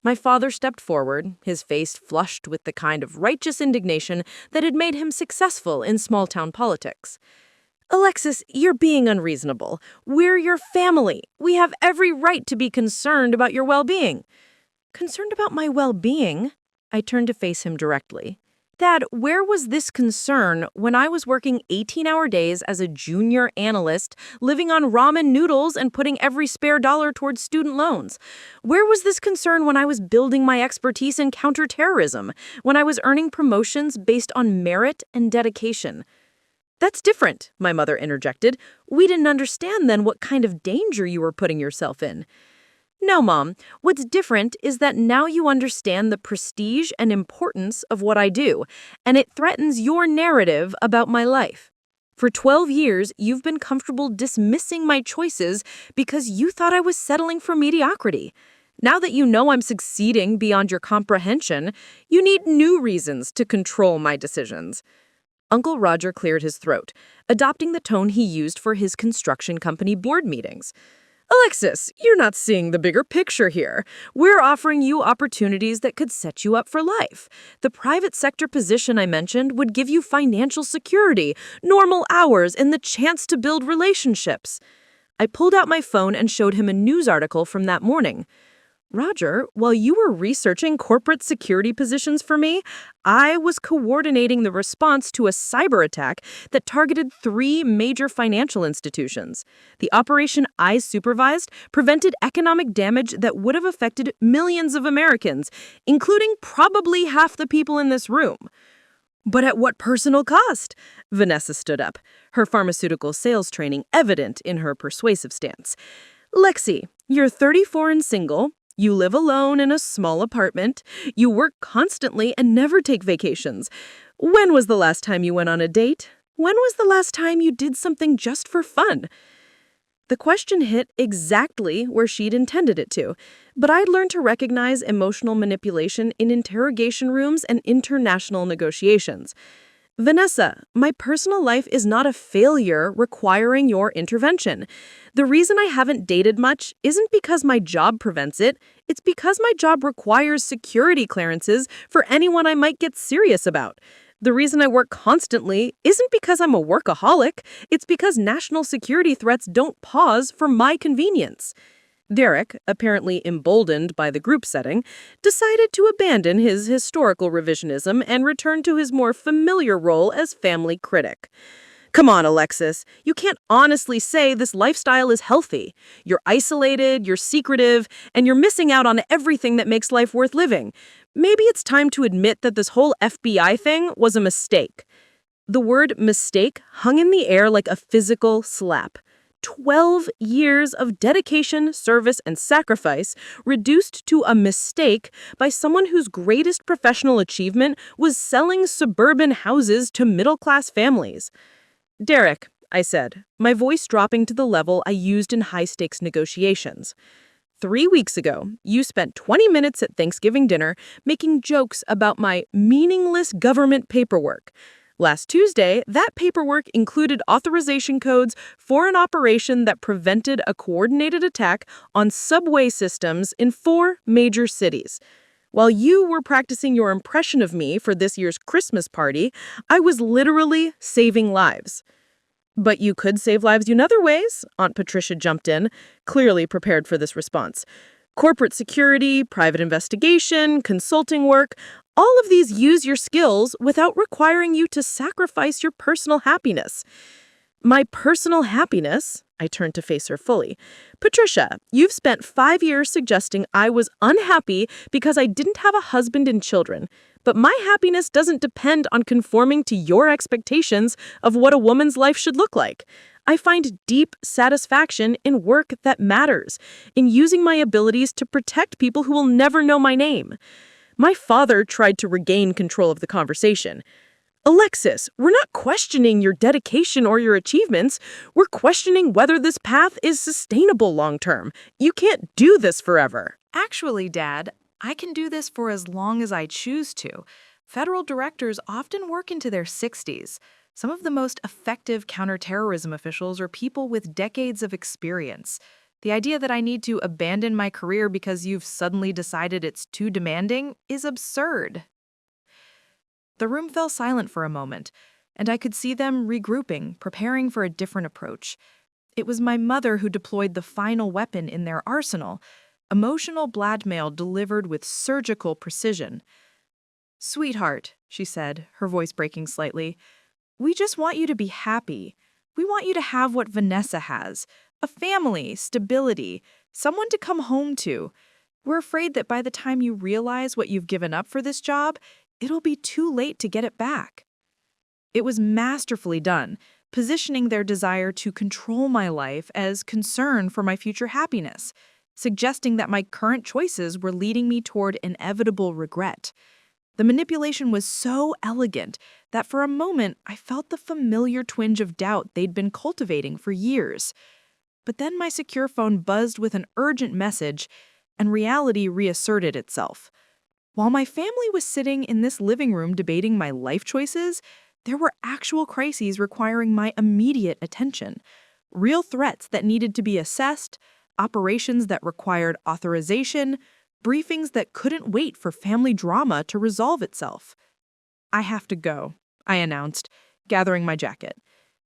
C: My father stepped forward, his face flushed with the kind of righteous indignation that had made him successful in small-town politics. "Alexis, you're being unreasonable. We're your family. We have every right to be concerned about your well-being." "Concerned about my well-being?" I turned to face him directly. "Dad, where was this concern when I was working 18-hour days as a junior analyst, living on ramen noodles and putting every spare dollar towards student loans? Where was this concern when I was building my expertise in counterterrorism, when I was earning promotions based on merit and dedication?" "That's different," my mother interjected. "We didn't understand then what kind of danger you were putting yourself in." "No, Mom. What's different is that now you understand the prestige and importance of what I do, and it threatens your narrative about my life."
A: For 12 years, you've been comfortable dismissing my choices because you thought I was settling for mediocrity. Now that you know I'm succeeding beyond your comprehension, you need new reasons to control my decisions. Uncle Roger cleared his throat, adopting the tone he used for his construction company board meetings. Alexis, you're not seeing the bigger picture here. We're offering you opportunities that could set you up for life. The private sector position I mentioned would give you financial security, normal hours, and the chance to build relationships. I pulled out my phone and showed him a news article from that morning. Roger, while you were researching corporate security positions for me, I was coordinating the response to a cyber attack that targeted 3 major financial institutions. The operation I supervised prevented economic damage that would have affected millions of Americans, including probably half the people in this room. But at what personal cost? Vanessa stood up, her pharmaceutical sales training evident in her persuasive stance. Lexi, you're 34 and single. You live alone in a small apartment. You work constantly and never take vacations. When was the last time you went on a date? When was the last time you did something just for fun? The question hit exactly where she'd intended it to, but I'd learned to recognize emotional manipulation in interrogation rooms and international negotiations. Vanessa, my personal life is not a failure requiring your intervention. The reason I haven't dated much isn't because my job prevents it. It's because my job requires security clearances for anyone I might get serious about. The reason I work constantly isn't because I'm a workaholic. It's because national security threats don't pause for my convenience. Derek, apparently emboldened by the group setting, decided to abandon his historical revisionism and return to his more familiar role as family critic. Come on, Alexis. You can't honestly say this lifestyle is healthy. You're isolated, you're secretive, and you're missing out on everything that makes life worth living. Maybe it's time to admit that this whole FBI thing was a mistake. The word mistake hung in the air like a physical slap. 12 years of dedication, service, and sacrifice reduced to a mistake by someone whose greatest professional achievement was selling suburban houses to middle-class families. Derek, I said, my voice dropping to the level I used in high-stakes negotiations. 3 weeks ago, you spent 20 minutes at Thanksgiving dinner making jokes about my meaningless government paperwork. Last Tuesday, that paperwork included authorization codes for an operation that prevented a coordinated attack on subway systems in 4 major cities. While you were practicing your impression of me for this year's Christmas party, I was literally saving lives. But you could save lives in other ways, Aunt Patricia jumped in, clearly prepared for this response. Corporate security, private investigation, consulting work, all of these use your skills without requiring you to sacrifice your personal happiness. My personal happiness? I turned to face her fully. Patricia, you've spent 5 years suggesting I was unhappy because I didn't have a husband and children. But my happiness doesn't depend on conforming to your expectations of what a woman's life should look like. I find deep satisfaction in work that matters, in using my abilities to protect people who will never know my name. My father tried to regain control of the conversation. Alexis, we're not questioning your dedication or your achievements. We're questioning whether this path is sustainable long-term. You can't do this forever.
C: Actually, Dad, I can do this for as long as I choose to. Federal directors often work into their 60s. Some of the most effective counterterrorism officials are people with decades of experience. The idea that I need to abandon my career because you've suddenly decided it's too demanding is absurd. The room fell silent for a moment, and I could see them regrouping, preparing for a different approach. It was my mother who deployed the final weapon in their arsenal, emotional blackmail delivered with surgical precision. "Sweetheart," she said, her voice breaking slightly, "we just want you to be happy. We want you to have what Vanessa has, a family, stability, someone to come home to. We're afraid that by the time you realize what you've given up for this job, it'll be too late to get it back." It was masterfully done, positioning their desire to control my life as concern for my future happiness, suggesting that my current choices were leading me toward inevitable regret. The manipulation was so elegant that for a moment I felt the familiar twinge of doubt they'd been cultivating for years. But then my secure phone buzzed with an urgent message, and reality reasserted itself. While my family was sitting in this living room debating my life choices, there were actual crises requiring my immediate attention. Real threats that needed to be assessed, operations that required authorization, briefings that couldn't wait for family drama to resolve itself. "I have to go," I announced, gathering my jacket.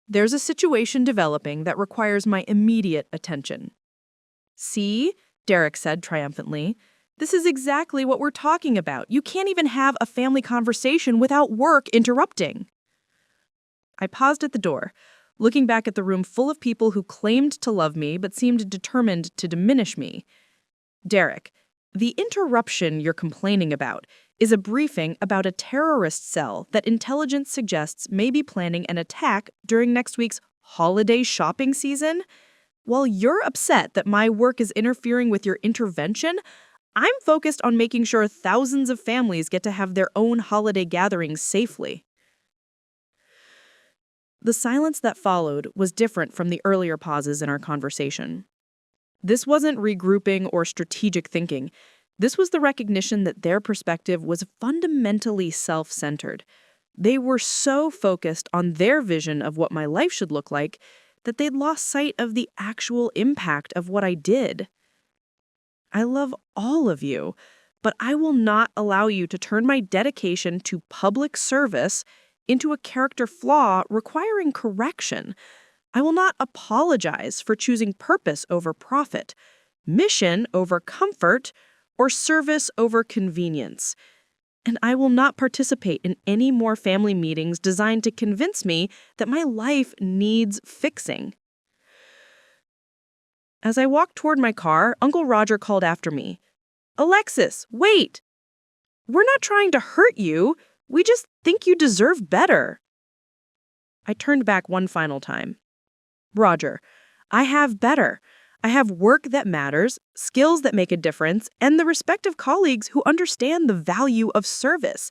C: "There's a situation developing that requires my immediate attention." "See?" Derek said triumphantly. "This is exactly what we're talking about. You can't even have a family conversation without work interrupting." I paused at the door, looking back at the room full of people who claimed to love me but seemed determined to diminish me. "Derek, the interruption you're complaining about is a briefing about a terrorist cell that intelligence suggests may be planning an attack during next week's holiday shopping season. While you're upset that my work is interfering with your intervention, I'm focused on making sure thousands of families get to have their own holiday gatherings safely." The silence that followed was different from the earlier pauses in our conversation. This wasn't regrouping or strategic thinking. This was the recognition that their perspective was fundamentally self-centered. They were so focused on their vision of what my life should look like that they'd lost sight of the actual impact of what I did. "I love all of you, but I will not allow you to turn my dedication to public service into a character flaw requiring correction. I will not apologize for choosing purpose over profit, mission over comfort, or service over convenience. And I will not participate in any more family meetings designed to convince me that my life needs fixing." As I walked toward my car, Uncle Roger called after me. "Alexis, wait! We're not trying to hurt you. We just think you deserve better." I turned back one final time. "Roger, I have better. I have work that matters, skills that make a difference, and the respect of colleagues who understand the value of service.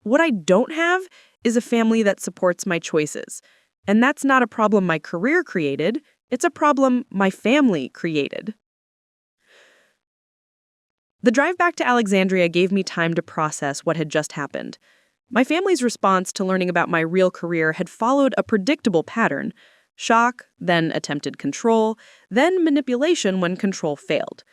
C: What I don't have is a family that supports my choices. And that's not a problem my career created. It's a problem my family created." The drive back to Alexandria gave me time to process what had just happened. My family's response to learning about my real career had followed a predictable pattern: shock, then attempted control, then manipulation when control failed.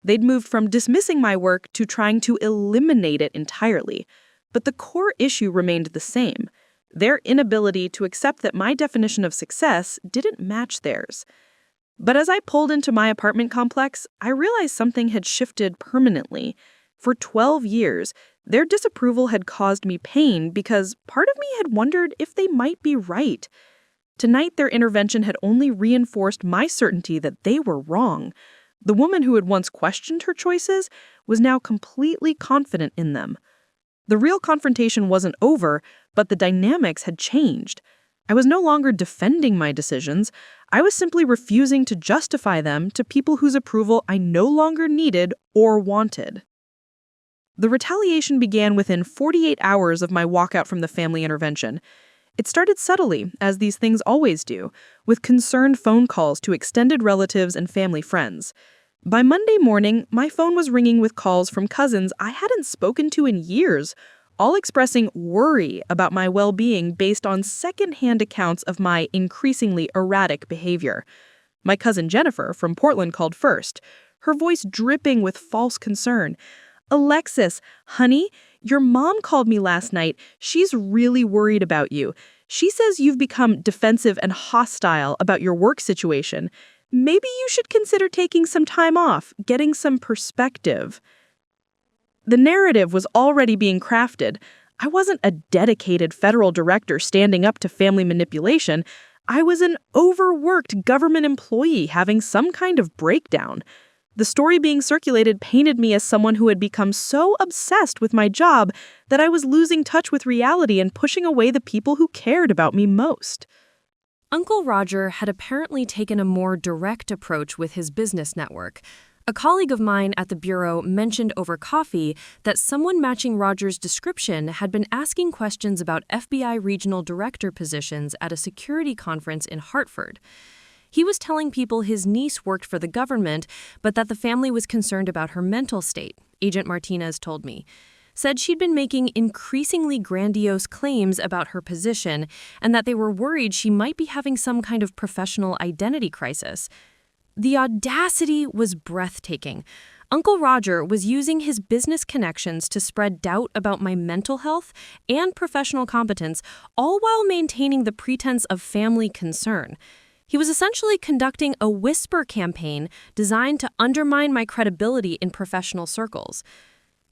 C: They'd moved from dismissing my work to trying to eliminate it entirely. But the core issue remained the same: their inability to accept that my definition of success didn't match theirs. But as I pulled into my apartment complex, I realized something had shifted permanently. For 12 years, their disapproval had caused me pain because part of me had wondered if they might be right. Tonight, their intervention had only reinforced my certainty that they were wrong. The woman who had once questioned her choices was now completely confident in them. The real confrontation wasn't over, but the dynamics had changed. I was no longer defending my decisions. I was simply refusing to justify them to people whose approval I no longer needed or wanted. The retaliation began within 48 hours of my walkout from the family intervention. It started subtly, as these things always do, with concerned phone calls to extended relatives and family friends. By Monday morning, my phone was ringing with calls from cousins I hadn't spoken to in years, all expressing worry about my well-being based on second-hand accounts of my increasingly erratic behavior. My cousin Jennifer from Portland called first, her voice dripping with false concern. "Alexis, honey, your mom called me last night. She's really worried about you. She says you've become defensive and hostile about your work situation. Maybe you should consider taking some time off, getting some perspective." The narrative was already being crafted. I wasn't a dedicated federal director standing up to family manipulation. I was an overworked government employee having some kind of breakdown. The story being circulated painted me as someone who had become so obsessed with my job that I was losing touch with reality and pushing away the people who cared about me most. Uncle Roger had apparently taken a more direct approach with his business network.
B: A colleague of mine at the bureau mentioned over coffee that someone matching Roger's description had been asking questions about FBI regional director positions at a security conference in Hartford. He was telling people his niece worked for the government, but that the family was concerned about her mental state, Agent Martinez told me. Said she'd been making increasingly grandiose claims about her position and that they were worried she might be having some kind of professional identity crisis. The audacity was breathtaking. Uncle Roger was using his business connections to spread doubt about my mental health and professional competence, all while maintaining the pretense of family concern. He was essentially conducting a whisper campaign designed to undermine my credibility in professional circles.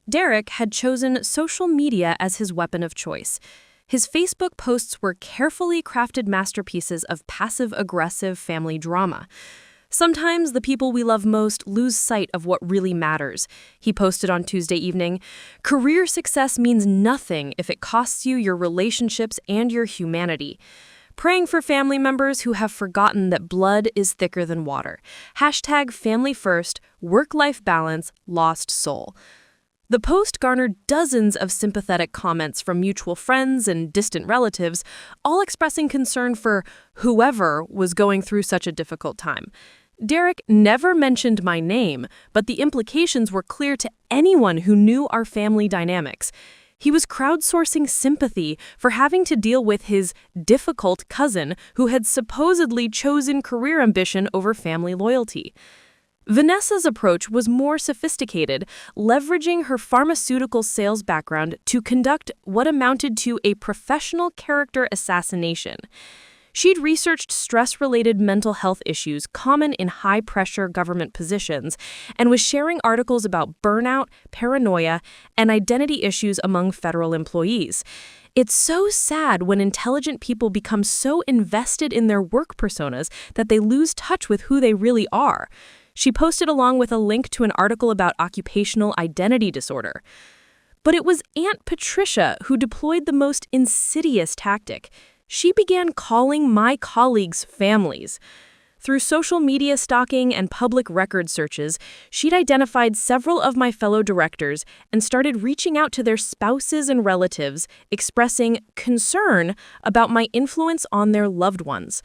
B: Derek had chosen social media as his weapon of choice. His Facebook posts were carefully crafted masterpieces of passive-aggressive family drama. Sometimes the people we love most lose sight of what really matters. He posted on Tuesday evening, "Career success means nothing if it costs you your relationships and your humanity. Praying for family members who have forgotten that blood is thicker than water. Hashtag family first, work-life balance, lost soul." The post garnered dozens of sympathetic comments from mutual friends and distant relatives, all expressing concern for whoever was going through such a difficult time. Derek never mentioned my name, but the implications were clear to anyone who knew our family dynamics. He was crowdsourcing sympathy for having to deal with his difficult cousin who had supposedly chosen career ambition over family loyalty. Vanessa's approach was more sophisticated, leveraging her pharmaceutical sales background to conduct what amounted to a professional character assassination. She'd researched stress-related mental health issues common in high-pressure government positions and was sharing articles about burnout, paranoia, and identity issues among federal employees. It's so sad when intelligent people become so invested in their work personas that they lose touch with who they really are. She posted along with a link to an article about occupational identity disorder. But it was Aunt Patricia who deployed the most insidious tactic. She began calling my colleagues families. Through social media stalking and public record searches, she'd identified several of my fellow directors and started reaching out to their spouses and relatives, expressing concern about my influence on their loved ones.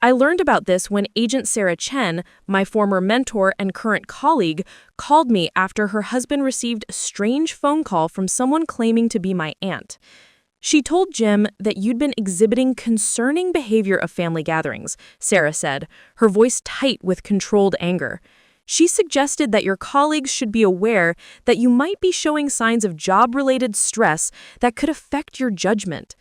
B: I learned about this when Agent Sarah Chen, my former mentor and current colleague, called me after her husband received a strange phone call from someone claiming to be my aunt. She told Jim that you'd been exhibiting concerning behavior of family gatherings, Sarah said, her voice tight with controlled anger. She suggested that your colleagues should be aware that you might be showing signs of job-related stress that could affect your judgment.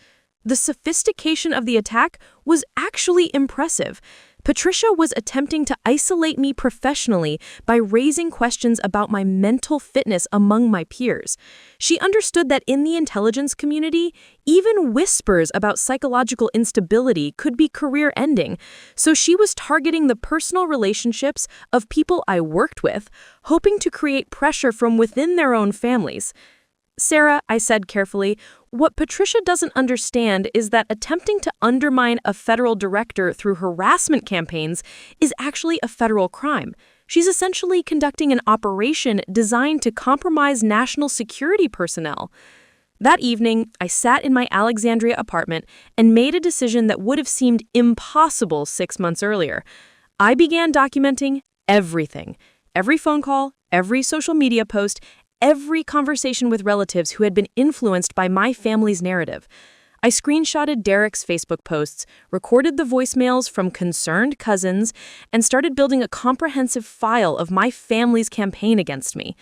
B: The sophistication of the attack was actually impressive. Patricia was attempting to isolate me professionally by raising questions about my mental fitness among my peers. She understood that in the intelligence community, even whispers about psychological instability could be career-ending, so she was targeting the personal relationships of people I worked with, hoping to create pressure from within their own families. "Sarah," I said carefully, "what Patricia doesn't understand is that attempting to undermine a federal director through harassment campaigns is actually a federal crime. She's essentially conducting an operation designed to compromise national security personnel." That evening, I sat in my Alexandria apartment and made a decision that would have seemed impossible 6 months earlier. I began documenting everything. Every phone call, every social media post, every conversation with relatives who had been influenced by my family's narrative. I screenshotted Derek's Facebook posts, recorded the voicemails from concerned cousins, and started building a comprehensive file of my family's campaign against me.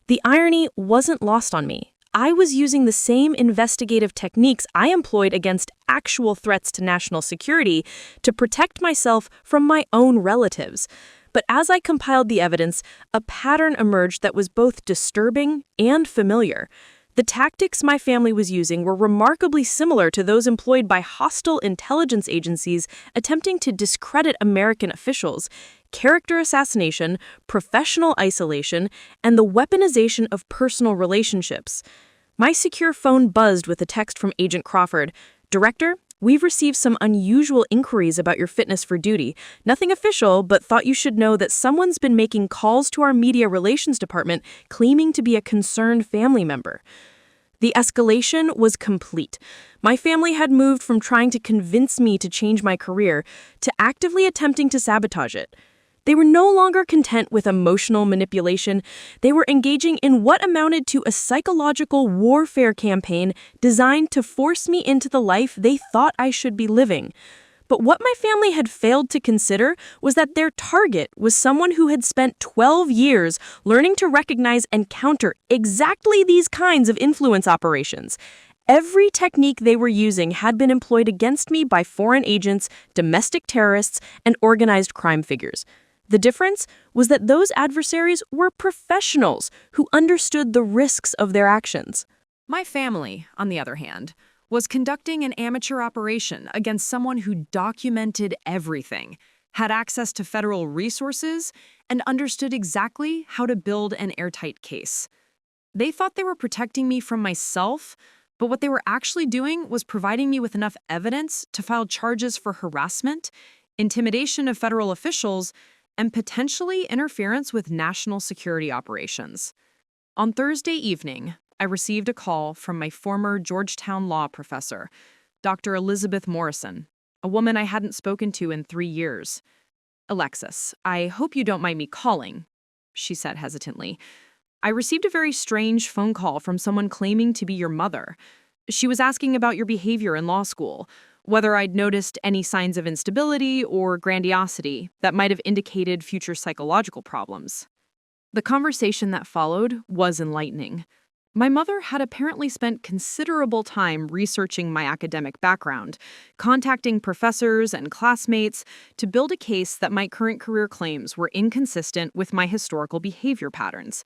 B: The irony wasn't lost on me. I was using the same investigative techniques I employed against actual threats to national security to protect myself from my own relatives. But as I compiled the evidence, a pattern emerged that was both disturbing and familiar. The tactics my family was using were remarkably similar to those employed by hostile intelligence agencies attempting to discredit American officials: character assassination, professional isolation, and the weaponization of personal relationships. My secure phone buzzed with a text from Agent Crawford. "Director, We've received some unusual inquiries about your fitness for duty. Nothing official, but thought you should know that someone's been making calls to our media relations department claiming to be a concerned family member. The escalation was complete. My family had moved from trying to convince me to change my career to actively attempting to sabotage it. They were no longer content with emotional manipulation. They were engaging in what amounted to a psychological warfare campaign designed to force me into the life they thought I should be living. But what my family had failed to consider was that their target was someone who had spent 12 years learning to recognize and counter exactly these kinds of influence operations. Every technique they were using had been employed against me by foreign agents, domestic terrorists, and organized crime figures. The difference was that those adversaries were professionals who understood the risks of their actions.
A: My family, on the other hand, was conducting an amateur operation against someone who documented everything, had access to federal resources, and understood exactly how to build an airtight case. They thought they were protecting me from myself, but what they were actually doing was providing me with enough evidence to file charges for harassment, intimidation of federal officials, and potentially interference with national security operations. On Thursday evening, I received a call from my former Georgetown law professor, Dr. Elizabeth Morrison, a woman I hadn't spoken to in 3 years. "Alexis, I hope you don't mind me calling," she said hesitantly. "I received a very strange phone call from someone claiming to be your mother. She was asking about your behavior in law school, whether I'd noticed any signs of instability or grandiosity that might have indicated future psychological problems." The conversation that followed was enlightening. My mother had apparently spent considerable time researching my academic background, contacting professors and classmates to build a case that my current career claims were inconsistent with my historical behavior patterns.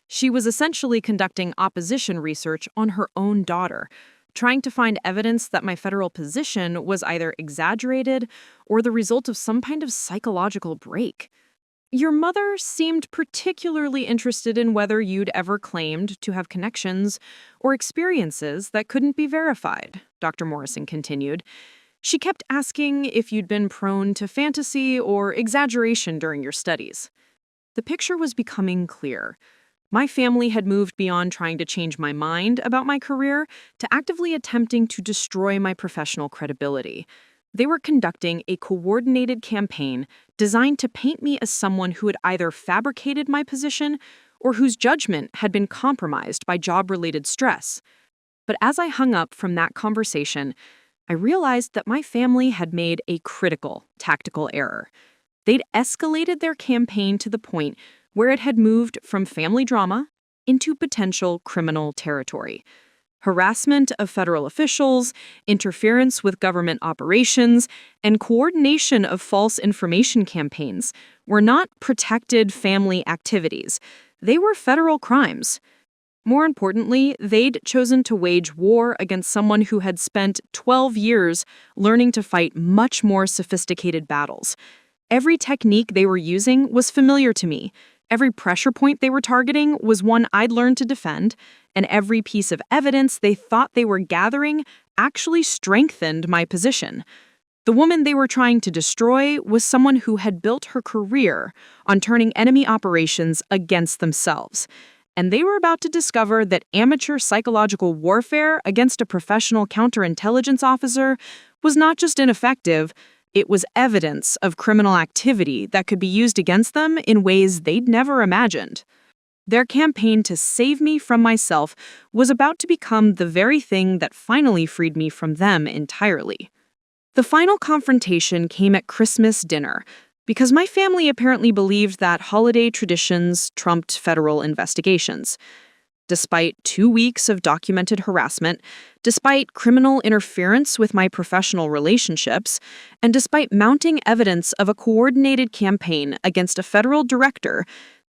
A: She was essentially conducting opposition research on her own daughter, trying to find evidence that my federal position was either exaggerated or the result of some kind of psychological break. "Your mother seemed particularly interested in whether you'd ever claimed to have connections or experiences that couldn't be verified," Dr. Morrison continued. "She kept asking if you'd been prone to fantasy or exaggeration during your studies." The picture was becoming clear. My family had moved beyond trying to change my mind about my career to actively attempting to destroy my professional credibility. They were conducting a coordinated campaign designed to paint me as someone who had either fabricated my position or whose judgment had been compromised by job-related stress. But as I hung up from that conversation, I realized that my family had made a critical tactical error. They'd escalated their campaign to the point where it had moved from family drama into potential criminal territory. Harassment of federal officials, interference with government operations, and coordination of false information campaigns were not protected family activities. They were federal crimes. More importantly, they'd chosen to wage war against someone who had spent 12 years learning to fight much more sophisticated battles. Every technique they were using was familiar to me. Every pressure point they were targeting was one I'd learned to defend, and every piece of evidence they thought they were gathering actually strengthened my position. The woman they were trying to destroy was someone who had built her career on turning enemy operations against themselves. And they were about to discover that amateur psychological warfare against a professional counterintelligence officer was not just ineffective, it was evidence of criminal activity that could be used against them in ways they'd never imagined. Their campaign to save me from myself was about to become the very thing that finally freed me from them entirely. The final confrontation came at Christmas dinner, because my family apparently believed that holiday traditions trumped federal investigations. Despite 2 weeks of documented harassment, despite criminal interference with my professional relationships, and despite mounting evidence of a coordinated campaign against a federal director,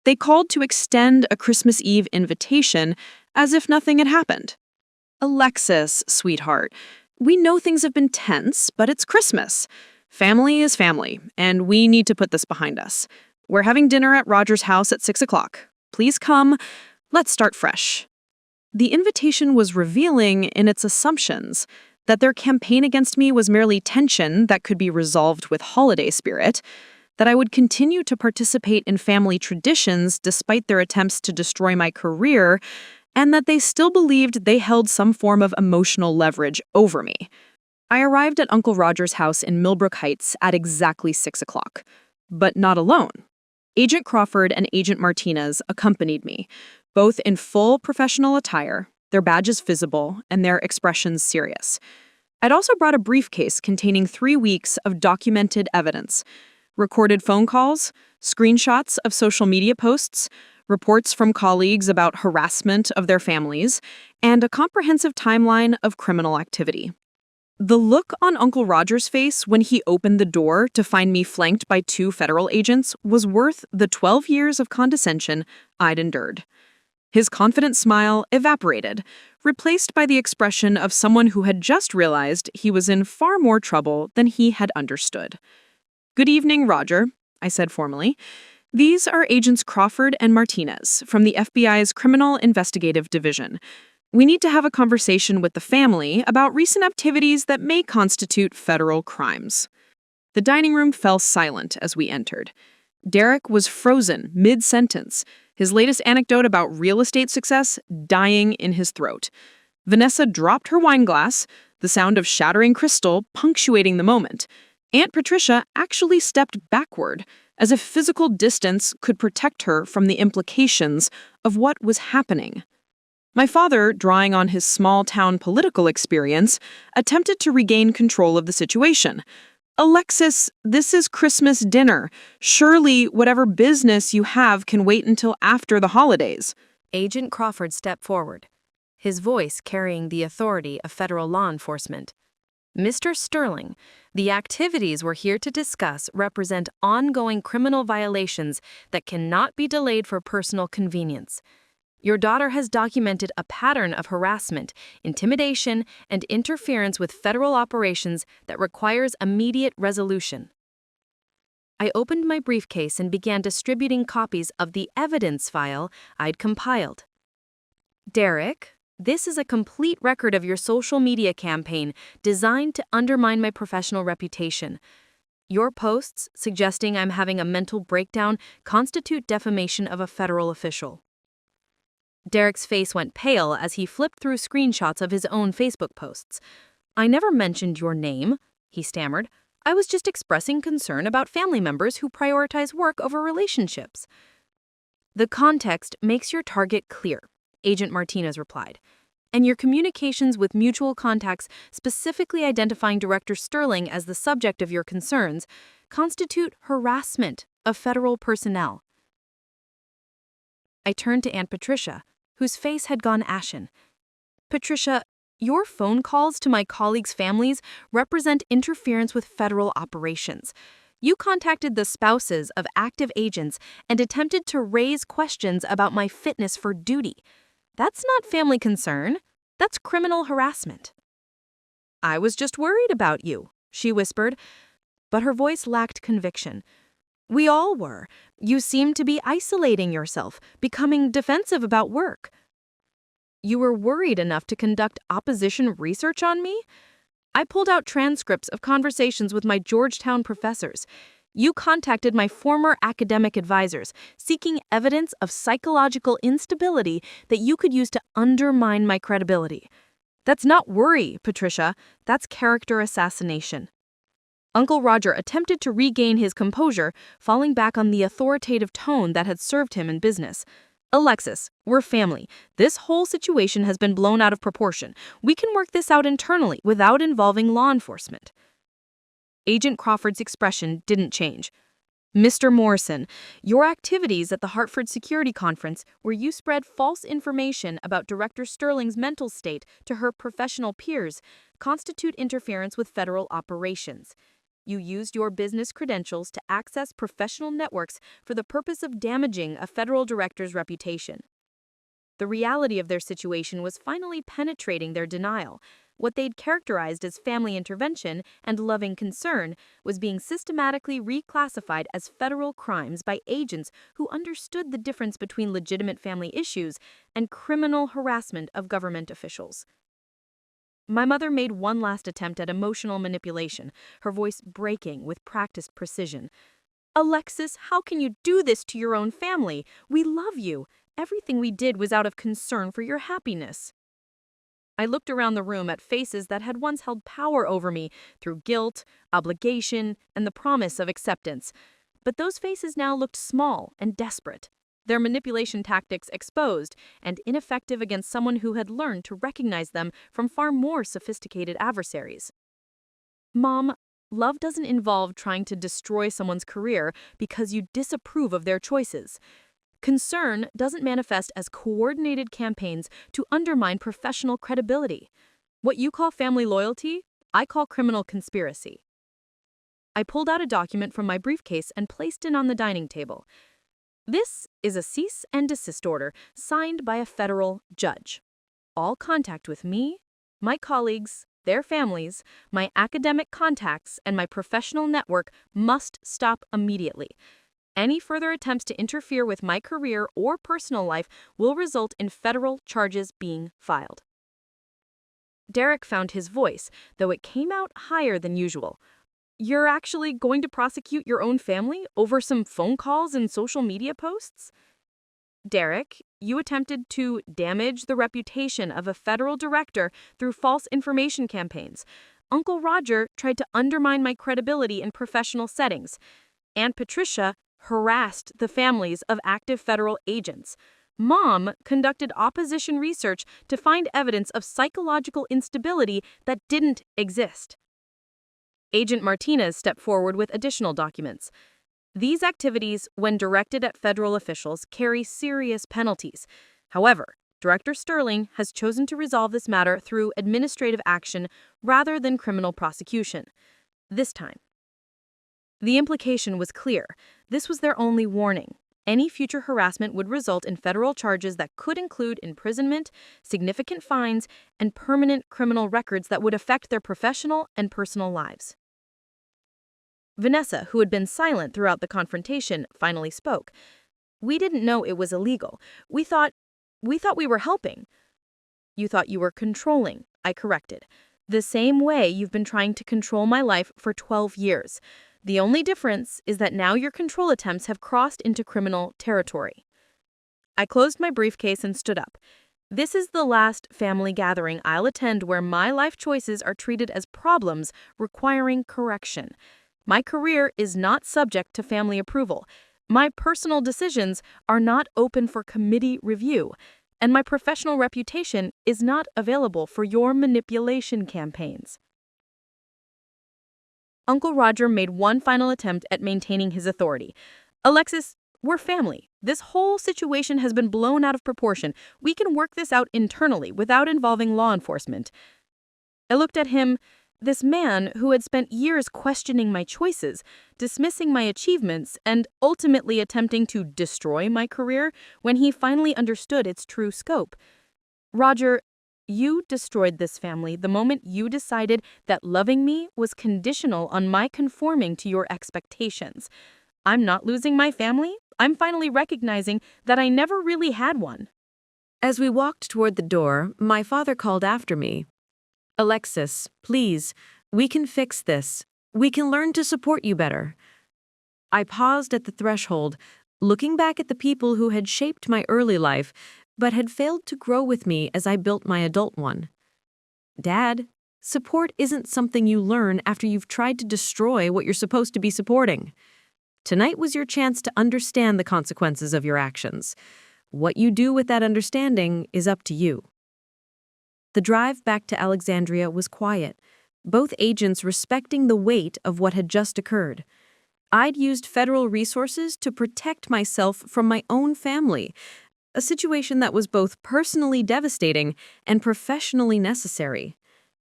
A: they called to extend a Christmas Eve invitation as if nothing had happened. "Alexis, sweetheart, we know things have been tense, but it's Christmas. Family is family, and we need to put this behind us. We're having dinner at Roger's house at 6 o'clock. Please come. Let's start fresh." The invitation was revealing in its assumptions.
C: that their campaign against me was merely tension that could be resolved with holiday spirit, that I would continue to participate in family traditions despite their attempts to destroy my career, and that they still believed they held some form of emotional leverage over me. I arrived at Uncle Roger's house in Millbrook Heights at exactly 6 o'clock, but not alone. Agent Crawford and Agent Martinez accompanied me, both in full professional attire, their badges visible, and their expressions serious. I'd also brought a briefcase containing 3 weeks of documented evidence, recorded phone calls, screenshots of social media posts, reports from colleagues about harassment of their families, and a comprehensive timeline of criminal activity. The look on Uncle Roger's face when he opened the door to find me flanked by 2 federal agents was worth the 12 years of condescension I'd endured. His confident smile evaporated, replaced by the expression of someone who had just realized he was in far more trouble than he had understood. "Good evening, Roger," I said formally. "These are Agents Crawford and Martinez from the FBI's Criminal Investigative Division. We need to have a conversation with the family about recent activities that may constitute federal crimes." The dining room fell silent as we entered. Derek was frozen mid-sentence, his latest anecdote about real estate success dying in his throat. Vanessa dropped her wine glass, the sound of shattering crystal punctuating the moment. Aunt Patricia actually stepped backward, as if physical distance could protect her from the implications of what was happening. My father, drawing on his small-town political experience, attempted to regain control of the situation. "Alexis, this is Christmas dinner. Surely whatever business you have can wait until after the holidays."
A: Agent Crawford stepped forward, his voice carrying the authority of federal law enforcement. "Mr. Sterling, the activities we're here to discuss represent ongoing criminal violations that cannot be delayed for personal convenience. Your daughter has documented a pattern of harassment, intimidation, and interference with federal operations that requires immediate resolution." I opened my briefcase and began distributing copies of the evidence file I'd compiled. "Derek, this is a complete record of your social media campaign designed to undermine my professional reputation. Your posts suggesting I'm having a mental breakdown constitute defamation of a federal official." Derek's face went pale as he flipped through screenshots of his own Facebook posts. "I never mentioned your name," he stammered. "I was just expressing concern about family members who prioritize work over relationships." "The context makes your target clear," Agent Martinez replied, "and your communications with mutual contacts specifically identifying Director Sterling as the subject of your concerns constitute harassment of federal personnel." I turned to Aunt Patricia, whose face had gone ashen. "Patricia, your phone calls to my colleagues' families represent interference with federal operations. You contacted the spouses of active agents and attempted to raise questions about my fitness for duty. That's not family concern. That's criminal harassment." "I was just worried about you," she whispered, but her voice lacked conviction. "We all were. You seemed to be isolating yourself, becoming defensive about work." "You were worried enough to conduct opposition research on me?" "I pulled out transcripts of conversations with my Georgetown professors. You contacted my former academic advisors, seeking evidence of psychological instability that you could use to undermine my credibility. That's not worry, Patricia. That's character assassination." Uncle Roger attempted to regain his composure, falling back on the authoritative tone that had served him in business. "Alexis, we're family. This whole situation has been blown out of proportion. We can work this out internally without involving law enforcement." Agent Crawford's expression didn't change. "Mr. Morrison, your activities at the Hartford Security Conference, where you spread false information about Director Sterling's mental state to her professional peers, constitute interference with federal operations. You used your business credentials to access professional networks for the purpose of damaging a federal director's reputation." The reality of their situation was finally penetrating their denial. What they'd characterized as family intervention and loving concern was being systematically reclassified as federal crimes by agents who understood the difference between legitimate family issues and criminal harassment of government officials. My mother made one last attempt at emotional manipulation, her voice breaking with practiced precision. Alexis, how can you do this to your own family? We love you. Everything we did was out of concern for your happiness. I looked around the room at faces that had once held power over me through guilt, obligation, and the promise of acceptance. But those faces now looked small and desperate, their manipulation tactics exposed and ineffective against someone who had learned to recognize them from far more sophisticated adversaries. Mom, love doesn't involve trying to destroy someone's career because you disapprove of their choices. Concern doesn't manifest as coordinated campaigns to undermine professional credibility. What you call family loyalty, I call criminal conspiracy. I pulled out a document from my briefcase and placed it on the dining table. This is a cease and desist order signed by a federal judge. All contact with me, my colleagues, their families, my academic contacts, and my professional network must stop immediately. Any further attempts to interfere with my career or personal life will result in federal charges being filed. Derek found his voice, though it came out higher than usual. You're actually going to prosecute your own family over some phone calls and social media posts? Derek, you attempted to damage the reputation of a federal director through false information campaigns. Uncle Roger tried to undermine my credibility in professional settings. Aunt Patricia harassed the families of active federal agents. Mom conducted opposition research to find evidence of psychological instability that didn't exist. Agent Martinez stepped forward with additional documents. These activities, when directed at federal officials, carry serious penalties. However, Director Sterling has chosen to resolve this matter through administrative action rather than criminal prosecution. This time. The implication was clear. This was their only warning. Any future harassment would result in federal charges that could include imprisonment, significant fines, and permanent criminal records that would affect their professional and personal lives. Vanessa, who had been silent throughout the confrontation, finally spoke. We didn't know it was illegal. We thought we were helping. You thought you were controlling, I corrected. The same way you've been trying to control my life for 12 years. The only difference is that now your control attempts have crossed into criminal territory. I closed my briefcase and stood up. This is the last family gathering I'll attend where my life choices are treated as problems requiring correction. My career is not subject to family approval. My personal decisions are not open for committee review. And my professional reputation is not available for your manipulation campaigns. Uncle Roger made one final attempt at maintaining his authority. Alexis, we're family. This whole situation has been blown out of proportion. We can work this out internally without involving law enforcement. I looked at him, this man who had spent years questioning my choices, dismissing my achievements, and ultimately attempting to destroy my career when he finally understood its true scope. Roger, you destroyed this family the moment you decided that loving me was conditional on my conforming to your expectations. I'm not losing my family. I'm finally recognizing that I never really had one.
C: As we walked toward the door, my father called after me. Alexis, please, we can fix this. We can learn to support you better. I paused at the threshold, looking back at the people who had shaped my early life, but had failed to grow with me as I built my adult one. Dad, support isn't something you learn after you've tried to destroy what you're supposed to be supporting. Tonight was your chance to understand the consequences of your actions. What you do with that understanding is up to you. The drive back to Alexandria was quiet, both agents respecting the weight of what had just occurred. I'd used federal resources to protect myself from my own family, a situation that was both personally devastating and professionally necessary.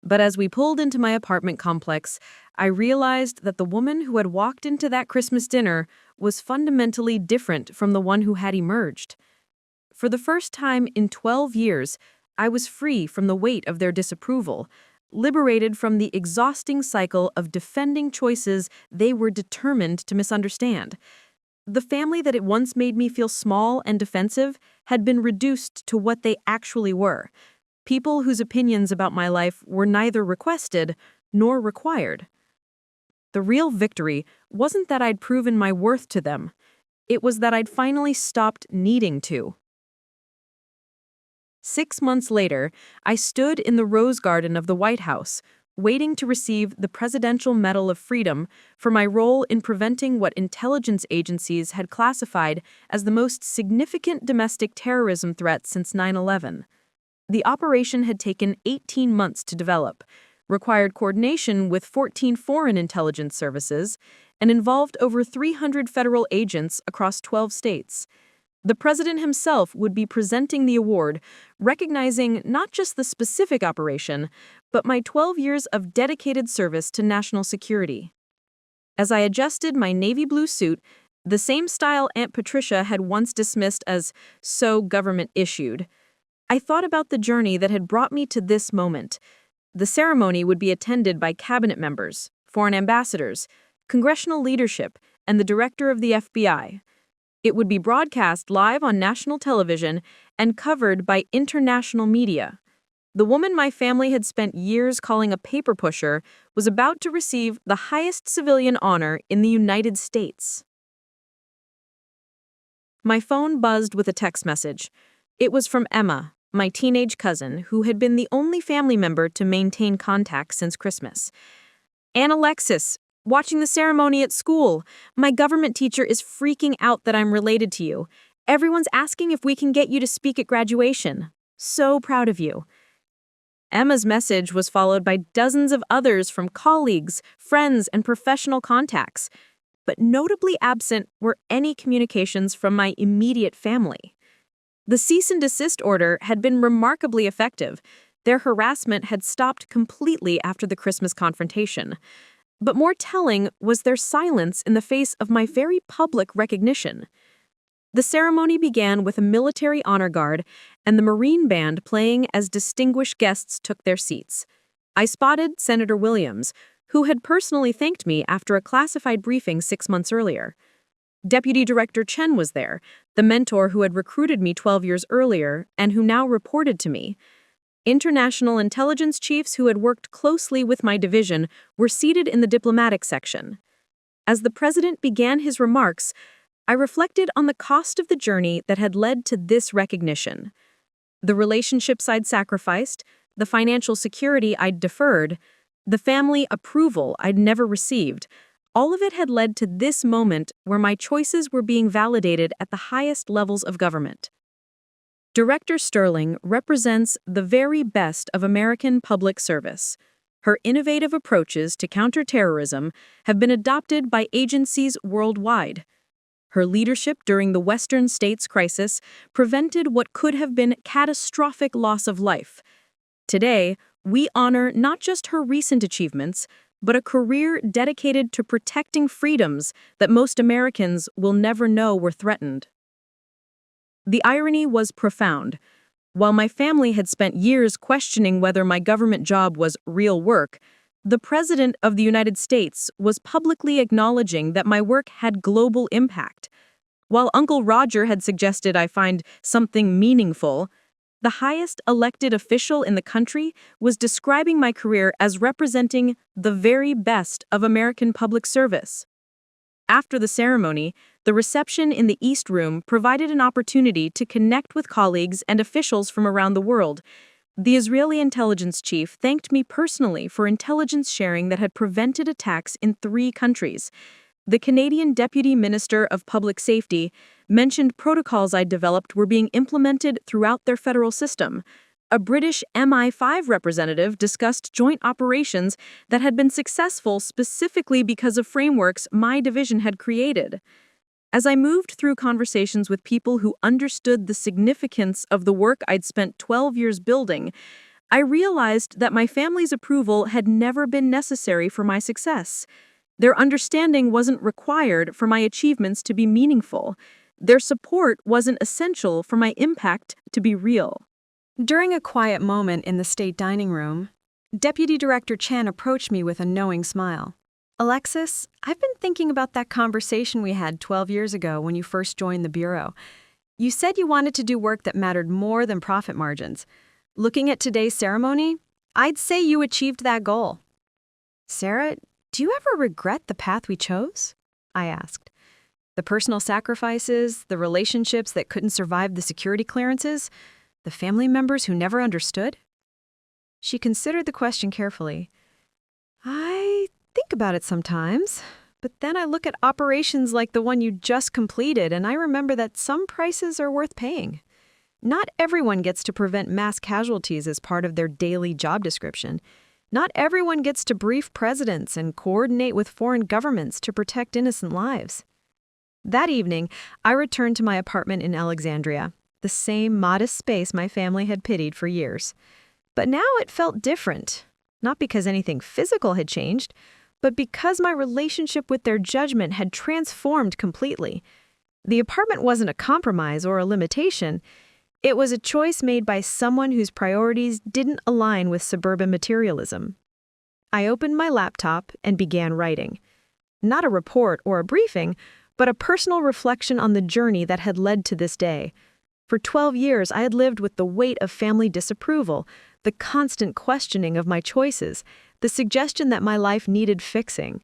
C: But as we pulled into my apartment complex, I realized that the woman who had walked into that Christmas dinner was fundamentally different from the one who had emerged. For the first time in 12 years, I was free from the weight of their disapproval, liberated from the exhausting cycle of defending choices they were determined to misunderstand. The family that had once made me feel small and defensive had been reduced to what they actually were. people whose opinions about my life were neither requested nor required. The real victory wasn't that I'd proven my worth to them. It was that I'd finally stopped needing to. 6 months later, I stood in the Rose Garden of the White House, waiting to receive the Presidential Medal of Freedom for my role in preventing what intelligence agencies had classified as the most significant domestic terrorism threat since 9/11. The operation had taken 18 months to develop, required coordination with 14 foreign intelligence services, and involved over 300 federal agents across 12 states. The president himself would be presenting the award, recognizing not just the specific operation, but my 12 years of dedicated service to national security. As I adjusted my navy blue suit, the same style Aunt Patricia had once dismissed as so government-issued, I thought about the journey that had brought me to this moment. The ceremony would be attended by cabinet members, foreign ambassadors, congressional leadership, and the director of the FBI. It would be broadcast live on national television and covered by international media. The woman my family had spent years calling a paper pusher was about to receive the highest civilian honor in the United States. My phone buzzed with a text message. It was from Emma, my teenage cousin, who had been the only family member to maintain contact since Christmas. "Aunt Alexis, watching the ceremony at school. My government teacher is freaking out that I'm related to you. Everyone's asking if we can get you to speak at graduation. So proud of you." Emma's message was followed by dozens of others from colleagues, friends, and professional contacts. But notably absent were any communications from my immediate family. The cease and desist order had been remarkably effective. Their harassment had stopped completely after the Christmas confrontation. But more telling was their silence in the face of my very public recognition. The ceremony began with a military honor guard and the Marine Band playing as distinguished guests took their seats. I spotted Senator Williams, who had personally thanked me after a classified briefing 6 months earlier. Deputy Director Chen was there, the mentor who had recruited me 12 years earlier and who now reported to me. International intelligence chiefs who had worked closely with my division were seated in the diplomatic section. As the president began his remarks, I reflected on the cost of the journey that had led to this recognition. The relationships I'd sacrificed, the financial security I'd deferred, the family approval I'd never received, all of it had led to this moment where my choices were being validated at the highest levels of government. Director Sterling represents the very best of American public service. Her innovative approaches to counterterrorism have been adopted by agencies worldwide. Her leadership during the Western States crisis prevented what could have been catastrophic loss of life. Today, we honor not just her recent achievements, but a career dedicated to protecting freedoms that most Americans will never know were threatened. The irony was profound. While my family had spent years questioning whether my government job was real work, the President of the United States was publicly acknowledging that my work had global impact. While Uncle Roger had suggested I find something meaningful, the highest elected official in the country was describing my career as representing the very best of American public service. After the ceremony, the reception in the East Room provided an opportunity to connect with colleagues and officials from around the world. The Israeli intelligence chief thanked me personally for intelligence sharing that had prevented attacks in 3 countries. The Canadian Deputy Minister of Public Safety mentioned protocols I'd developed were being implemented throughout their federal system. A British MI5 representative discussed joint operations that had been successful specifically because of frameworks my division had created. As I moved through conversations with people who understood the significance of the work I'd spent 12 years building, I realized that my family's approval had never been necessary for my success. Their understanding wasn't required for my achievements to be meaningful. Their support wasn't essential for my impact to be real.
D: During a quiet moment in the state dining room, Deputy Director Chen approached me with a knowing smile. "Alexis, I've been thinking about that conversation we had 12 years ago when you first joined the Bureau. You said you wanted to do work that mattered more than profit margins. Looking at today's ceremony, I'd say you achieved that goal. Sarah, do you ever regret the path we chose? I asked. The personal sacrifices, the relationships that couldn't survive the security clearances, the family members who never understood? She considered the question carefully. I think about it sometimes, but then I look at operations like the one you just completed and I remember that some prices are worth paying. Not everyone gets to prevent mass casualties as part of their daily job description. Not everyone gets to brief presidents and coordinate with foreign governments to protect innocent lives. That evening, I returned to my apartment in Alexandria, the same modest space my family had pitied for years. But now it felt different, not because anything physical had changed, but because my relationship with their judgment had transformed completely. The apartment wasn't a compromise or a limitation. It was a choice made by someone whose priorities didn't align with suburban materialism. I opened my laptop and began writing. Not a report or a briefing, but a personal reflection on the journey that had led to this day. For 12 years, I had lived with the weight of family disapproval, the constant questioning of my choices, the suggestion that my life needed fixing.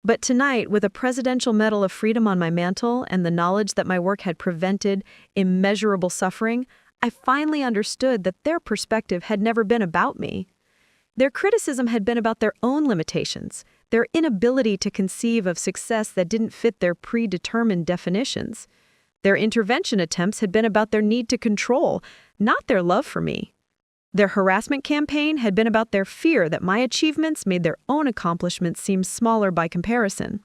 D: But tonight, with a Presidential Medal of Freedom on my mantle and the knowledge that my work had prevented immeasurable suffering, I finally understood that their perspective had never been about me. Their criticism had been about their own limitations, their inability to conceive of success that didn't fit their predetermined definitions. Their intervention attempts had been about their need to control, not their love for me. Their harassment campaign had been about their fear that my achievements made their own accomplishments seem smaller by comparison.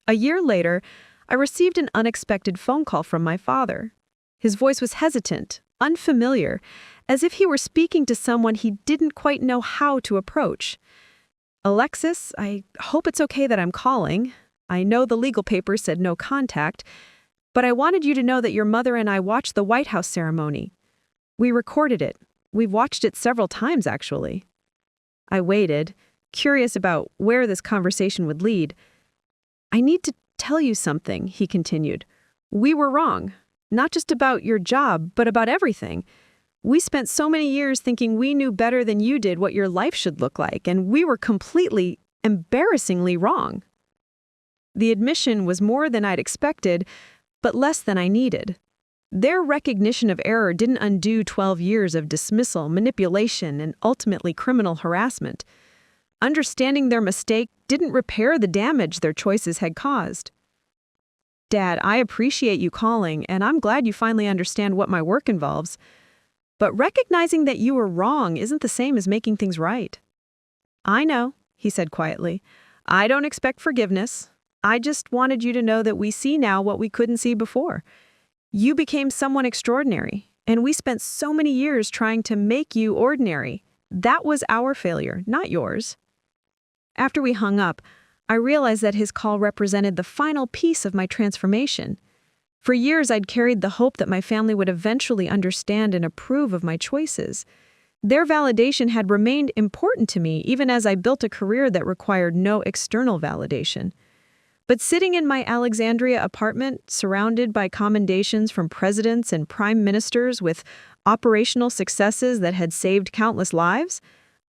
D: A year later, I received an unexpected phone call from my father. His voice was hesitant, unfamiliar, as if he were speaking to someone he didn't quite know how to approach. "Alexis, I hope it's okay that I'm calling. I know the legal papers said no contact, but I wanted you to know that your mother and I watched the White House ceremony. We recorded it. We've watched it several times, actually." I waited, curious about where this conversation would lead. "I need to tell you something," he continued. "We were wrong, not just about your job, but about everything. We spent so many years thinking we knew better than you did what your life should look like, and we were completely, embarrassingly wrong." The admission was more than I'd expected, but less than I needed. Their recognition of error didn't undo 12 years of dismissal, manipulation, and ultimately criminal harassment. Understanding their mistake didn't repair the damage their choices had caused. "Dad, I appreciate you calling, and I'm glad you finally understand what my work involves. But recognizing that you were wrong isn't the same as making things right." "I know," he said quietly. "I don't expect forgiveness. I just wanted you to know that we see now what we couldn't see before. You became someone extraordinary, and we spent so many years trying to make you ordinary. That was our failure, not yours." After we hung up, I realized that his call represented the final piece of my transformation. For years, I'd carried the hope that my family would eventually understand and approve of my choices. Their validation had remained important to me even as I built a career that required no external validation. But sitting in my Alexandria apartment, surrounded by commendations from presidents and prime ministers with operational successes that had saved countless lives,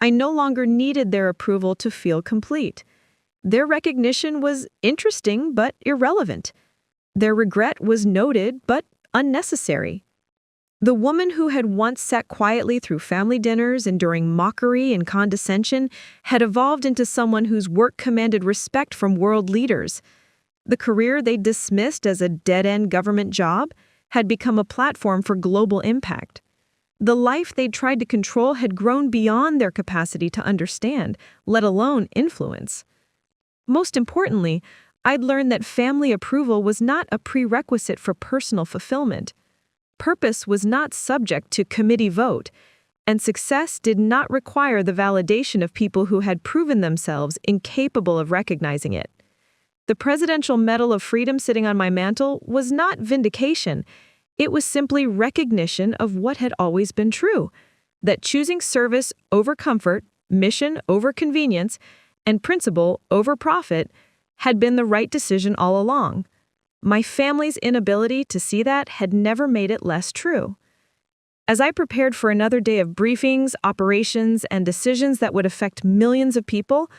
D: I no longer needed their approval to feel complete. Their recognition was interesting but irrelevant. Their regret was noted but unnecessary. The woman who had once sat quietly through family dinners enduring mockery and condescension had evolved into someone whose work commanded respect from world leaders. The career they dismissed as a dead-end government job had become a platform for global impact. The life they'd tried to control had grown beyond their capacity to understand, let alone influence. Most importantly, I'd learned that family approval was not a prerequisite for personal fulfillment. Purpose was not subject to committee vote, and success did not require the validation of people who had proven themselves incapable of recognizing it. The Presidential Medal of Freedom sitting on my mantle was not vindication. It was simply recognition of what had always been true, that choosing service over comfort, mission over convenience, and principle over profit had been the right decision all along. My family's inability to see that had never made it less true. As I prepared for another day of briefings, operations, and decisions that would affect millions of people,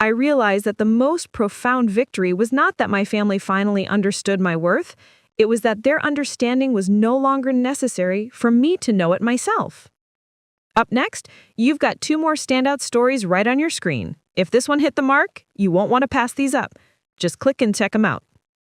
D: I realized that the most profound victory was not that my family finally understood my worth, it was that their understanding was no longer necessary for me to know it myself. Up next, you've got 2 more standout stories right on your screen. If this one hit the mark, you won't want to pass these up. Just click and check them out.